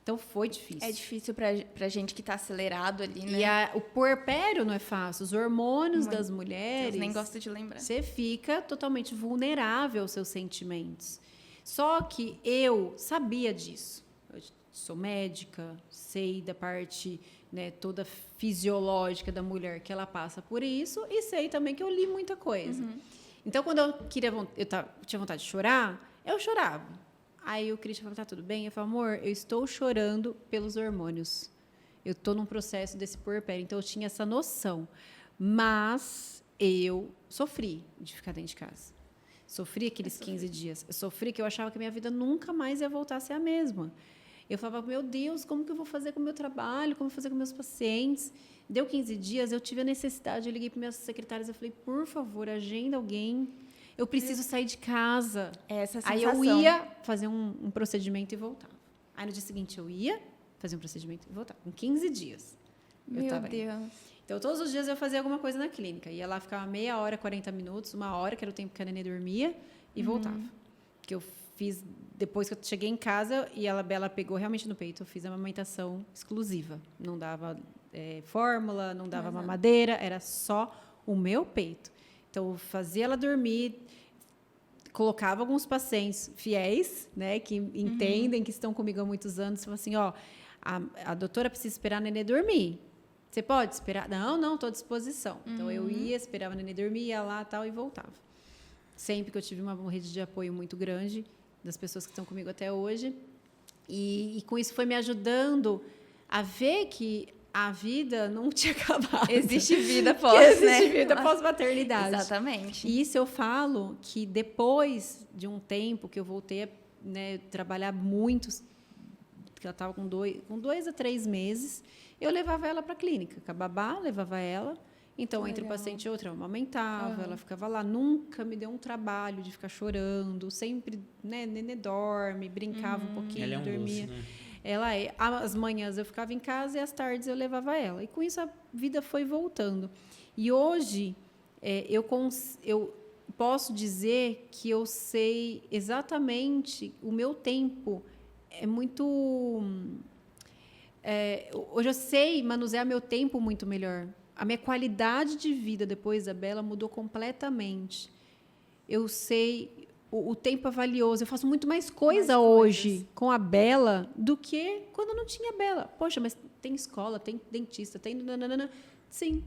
Então, foi difícil. É difícil pra gente que tá acelerado ali, né? E o puerpério não é fácil. Os hormônios Muito. das mulheres... Eu nem gosto de lembrar. Você fica totalmente vulnerável aos seus sentimentos. Só que eu sabia disso. Eu sou médica, sei da parte, né, toda fisiológica da mulher que ela passa por isso e sei também que eu li muita coisa. Então, quando eu tinha vontade de chorar, eu chorava. Aí o Christian falou, tá tudo bem? Eu falei, amor, eu estou chorando pelos hormônios. Eu estou num processo desse puerpério. Então, eu tinha essa noção. Mas eu sofri de ficar dentro de casa. Sofri aqueles 15 dias. Eu sofri que eu achava que a minha vida nunca mais ia voltar a ser a mesma. Eu falava, meu Deus, como que eu vou fazer com o meu trabalho? Como eu vou fazer com meus pacientes? Deu 15 dias, eu tive a necessidade, eu liguei para minhas secretárias, eu falei, por favor, agenda alguém. Eu preciso sair de casa. Essa Aí sensação. eu ia fazer um procedimento e voltava. Aí no dia seguinte eu ia fazer um procedimento e voltava. Em 15 dias. Meu Deus. Então, todos os dias eu fazia alguma coisa na clínica. Ia lá, ficava meia hora, 40 minutos, 1 hora, que era o tempo que a nenê dormia, e voltava. Que eu fiz, depois que eu cheguei em casa, e a Bela pegou realmente no peito, eu fiz a amamentação exclusiva. Não dava fórmula, não dava mamadeira, era só o meu peito. Então, eu fazia ela dormir, colocava alguns pacientes fiéis, né, que entendem, que estão comigo há muitos anos, falavam assim, ó, a doutora precisa esperar a nenê dormir. Você pode esperar? Não, estou à disposição. Então, eu ia, esperava a nenê dormir, ia lá tal, e voltava. Sempre que eu tive uma rede de apoio muito grande, das pessoas que estão comigo até hoje. E com isso foi me ajudando a ver que a vida não tinha acabado. Existe vida pós, né? Existe vida pós-maternidade. Exatamente. E isso eu falo que depois de um tempo que eu voltei a, né, trabalhar muito, que ela estava com 2 a 3 meses, eu levava ela para a clínica. Com a babá, levava ela. Então, entre um paciente e outro, eu amamentava, ela ficava lá. Nunca me deu um trabalho de ficar chorando. Sempre, né, nenê dorme, brincava um pouquinho, Ela é um dormia. doce, né? Ela as manhãs eu ficava em casa e às tardes eu levava ela. E com isso a vida foi voltando. E hoje eu posso dizer que eu sei exatamente o meu tempo. É muito... hoje eu sei manusear meu tempo muito melhor. A minha qualidade de vida depois da Bela mudou completamente. Eu sei... O tempo é valioso. Eu faço muito mais coisa hoje com a Bela do que quando não tinha Bela. Poxa, mas tem escola, tem dentista, tem... Nananana. Sim.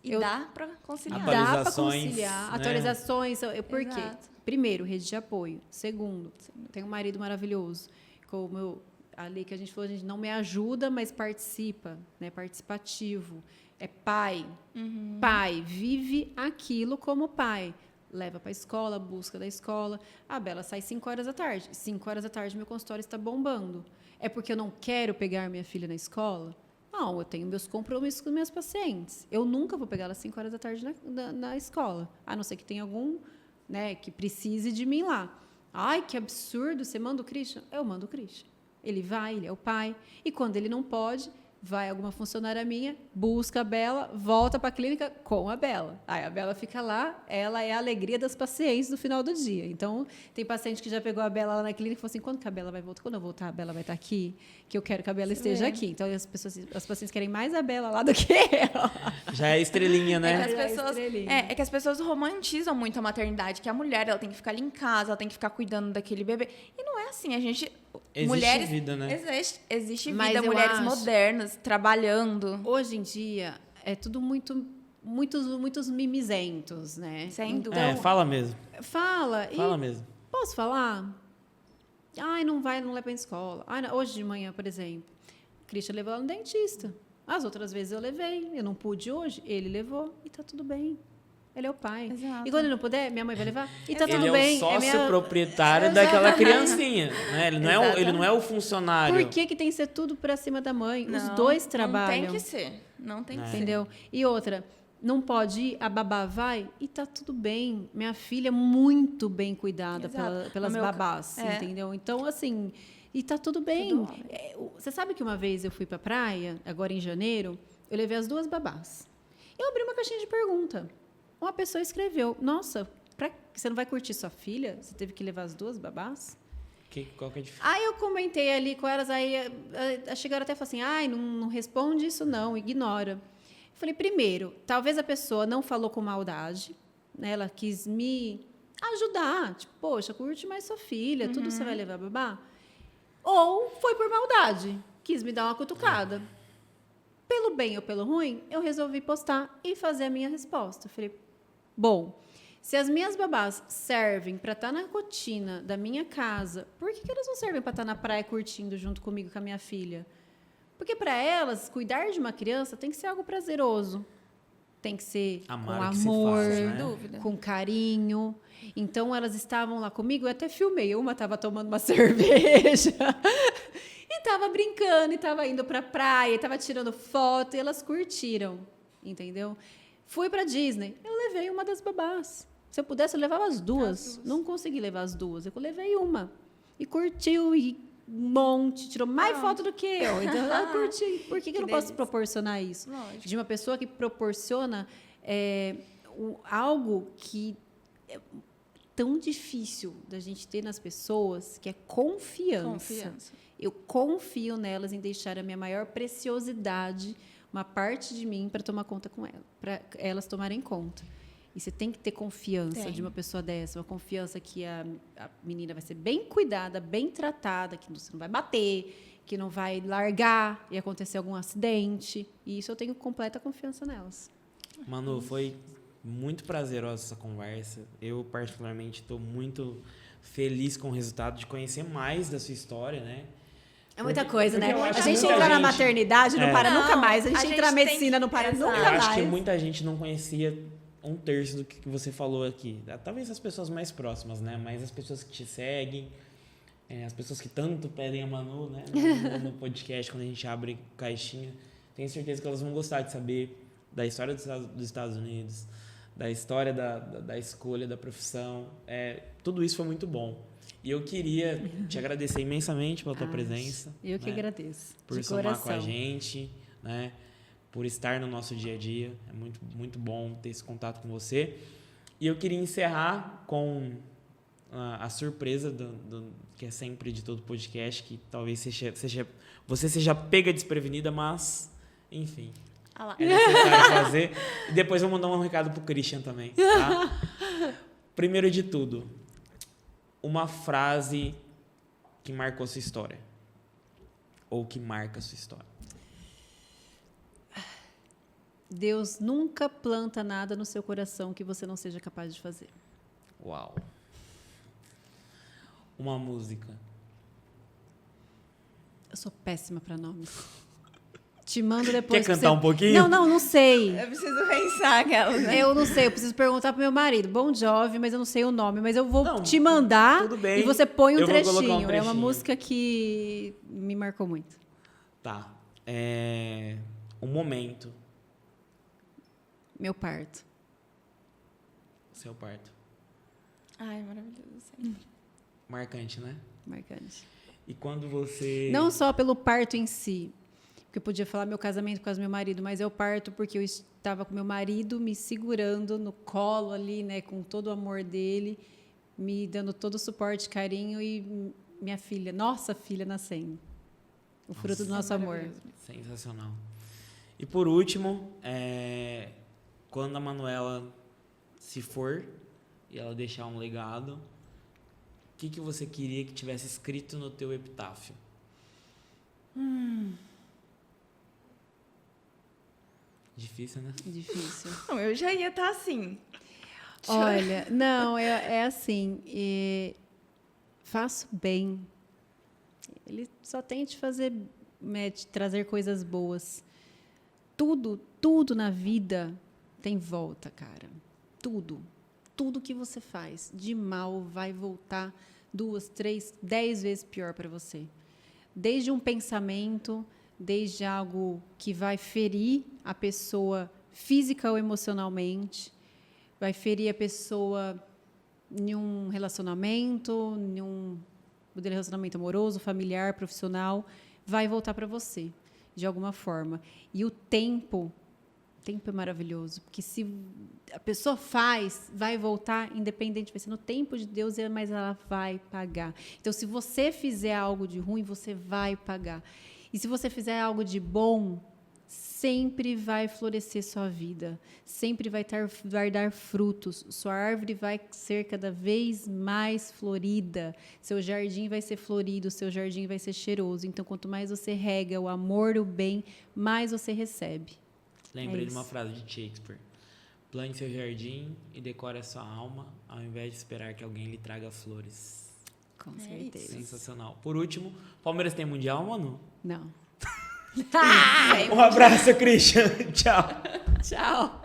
E dá para conciliar. Dá para conciliar. Né? Atualizações. Por quê? Exato. Primeiro, rede de apoio. Segundo, tenho um marido maravilhoso. Como ali que a gente falou, a gente não me ajuda, mas participa, né? Participativo. É pai. Pai. Vive aquilo como pai. Leva para a escola, busca da escola. A Bela sai 5 horas da tarde. 5 horas da tarde, meu consultório está bombando. É porque eu não quero pegar minha filha na escola? Não, eu tenho meus compromissos com meus pacientes. Eu nunca vou pegar ela às 5 horas da tarde na escola. A não ser que tenha algum, né, que precise de mim lá. Ai, que absurdo, você manda o Christian? Eu mando o Christian. Ele vai, ele é o pai. E quando ele não pode, vai alguma funcionária minha, busca a Bela, volta para a clínica com a Bela. Aí a Bela fica lá, ela é a alegria das pacientes no final do dia. Então, tem paciente que já pegou a Bela lá na clínica e falou assim, quando que a Bela vai voltar? Quando eu voltar, a Bela vai estar aqui, que eu quero que a Bela esteja aqui. Então, as pacientes querem mais a Bela lá do que ela. Já é estrelinha, né? É que as pessoas romantizam muito a maternidade, que a mulher ela tem que ficar ali em casa, ela tem que ficar cuidando daquele bebê. E não é assim, a gente... Existe vida, né? Existe Mas vida, eu mulheres acho- modernas, trabalhando. Hoje em dia, é tudo muitos mimizentos, né? Sem Então, dúvida. Fala mesmo. Fala. Fala mesmo. Posso falar? Ai, não leva pra escola. Ai, não, hoje de manhã, por exemplo, o Christian levou ela no dentista. As outras vezes eu levei. Eu não pude hoje, ele levou e tá tudo bem. Ele é o pai. Exato. E quando ele não puder, minha mãe vai levar e tá Ele tudo é bem. o sócio minha... proprietário daquela criancinha, né? Ele não é o funcionário. Por que tem que ser tudo pra cima da mãe? Os dois trabalham. Não tem que ser. Não tem que ser. Entendeu? E outra, não pode ir, a babá vai e tá tudo bem. Minha filha é muito bem cuidada Exato. pelas No meu babás, entendeu? Então, assim, e tá tudo bem. Tudo ótimo. Você sabe que uma vez eu fui pra praia, agora em janeiro, eu levei as duas babás. Eu abri uma caixinha de pergunta. Uma pessoa escreveu, nossa, você não vai curtir sua filha? Você teve que levar as duas babás? Qual que é a diferença? Aí eu comentei ali com elas, aí chegaram até e falaram assim, ai, não responde isso não, ignora. Eu falei, primeiro, talvez a pessoa não falou com maldade, né? Ela quis me ajudar, tipo, poxa, curte mais sua filha, tudo você vai levar babá? Ou foi por maldade, quis me dar uma cutucada. Pelo bem ou pelo ruim, eu resolvi postar e fazer a minha resposta. Eu falei, bom, se as minhas babás servem para estar na rotina da minha casa, por que elas não servem para estar na praia curtindo junto comigo, com a minha filha? Porque para elas, cuidar de uma criança tem que ser algo prazeroso. Tem que ser Amar com o que se amor, faz, Sem né? dúvida. com carinho. Então, elas estavam lá comigo, eu até filmei. Uma estava tomando uma cerveja e estava brincando, e estava indo para a praia, e estava tirando foto, e elas curtiram, entendeu? Fui para Disney, eu levei uma das babás. Se eu pudesse, eu levava as duas. Não consegui levar as duas, eu levei uma. E curtiu, e um monte, tirou mais foto do que eu. Então, ela curtiu. Por que eu não posso delícia. proporcionar isso? Lógico. De uma pessoa que proporciona algo que é tão difícil da gente ter nas pessoas, que é confiança. Eu confio nelas em deixar a minha maior preciosidade, uma parte de mim, para tomar conta com ela, para elas tomarem conta. E você tem que ter confiança de uma pessoa dessa, uma confiança que a menina vai ser bem cuidada, bem tratada, que você não vai bater, que não vai largar e acontecer algum acidente. E isso eu tenho completa confiança nelas. Manu, foi muito prazerosa essa conversa. Eu, particularmente, estou muito feliz com o resultado de conhecer mais da sua história, né? É muita coisa, né? eu acho A que gente muita entra na gente- maternidade, não para nunca mais. A gente entra na tem medicina, que- não para Exato. nunca Eu acho que mais. muita gente não conhecia um terço do que você falou aqui. Talvez as pessoas mais próximas, né? Mas as pessoas que te seguem, as pessoas que tanto pedem a Manu, né? No podcast, quando a gente abre caixinha, tenho certeza que elas vão gostar de saber da história dos Estados Unidos, da história da escolha, da profissão. Tudo isso foi muito bom. E eu queria te agradecer imensamente pela tua presença. Eu que né? agradeço. Por de somar coração. com a gente, né? Por estar no nosso dia a dia. É muito, muito bom ter esse contato com você. E eu queria encerrar com a surpresa que é sempre de todo podcast, que talvez você seja pega desprevenida, mas, enfim, Ah lá. é necessário fazer. E depois eu vou mandar um recado pro Christian também, tá? Primeiro de tudo, uma frase que marcou sua história. Ou que marca sua história. Deus nunca planta nada no seu coração que você não seja capaz de fazer. Uau. Uma música. Eu sou péssima para nomes. Te mando depois. Quer pra cantar você- um pouquinho? Não sei. Eu preciso pensar aquelas, né? Eu não sei, eu preciso perguntar pro meu marido. Bon Jovi, mas eu não sei o nome. Mas eu vou Não, te mandar tudo bem. e você põe um Eu vou trechinho. colocar um É uma trechinho. música que me marcou muito. Tá. Um momento. Meu parto. Seu parto. Ai, maravilhoso. Sempre. Marcante, né? Marcante. E quando você... Não só pelo parto em si. Porque eu podia falar meu casamento com o meu marido, mas eu parto porque eu estava com meu marido me segurando no colo ali, né, com todo o amor dele, me dando todo o suporte, carinho e minha filha, nossa filha nascendo. O fruto do nosso amor. Sensacional. E por último, quando a Manuela se for e ela deixar um legado, o que você queria que tivesse escrito no teu epitáfio? Difícil, né? Difícil. Não, eu já ia estar assim. Olha, não, é assim, faço bem. Ele só tem de fazer, de trazer coisas boas. Tudo na vida tem volta, cara. Tudo que você faz de mal vai voltar 2, 3, 10 vezes pior para você. Desde um pensamento, desde algo que vai ferir a pessoa física ou emocionalmente, vai ferir a pessoa em um relacionamento, relacionamento amoroso, familiar, profissional, vai voltar para você, de alguma forma. E o tempo é maravilhoso, porque se a pessoa faz, vai voltar, independente, vai ser no tempo de Deus, mas ela vai pagar. Então, se você fizer algo de ruim, você vai pagar. E se você fizer algo de bom, sempre vai florescer sua vida, sempre vai dar frutos, sua árvore vai ser cada vez mais florida, seu jardim vai ser florido, seu jardim vai ser cheiroso. Então, quanto mais você rega o amor, o bem, mais você recebe. Lembrei de uma frase de Shakespeare: plante seu jardim e decore a sua alma, ao invés de esperar que alguém lhe traga flores. Com certeza. Sensacional. Por último, Palmeiras tem Mundial, Manu? Não. Um abraço, Christian. Tchau. Tchau.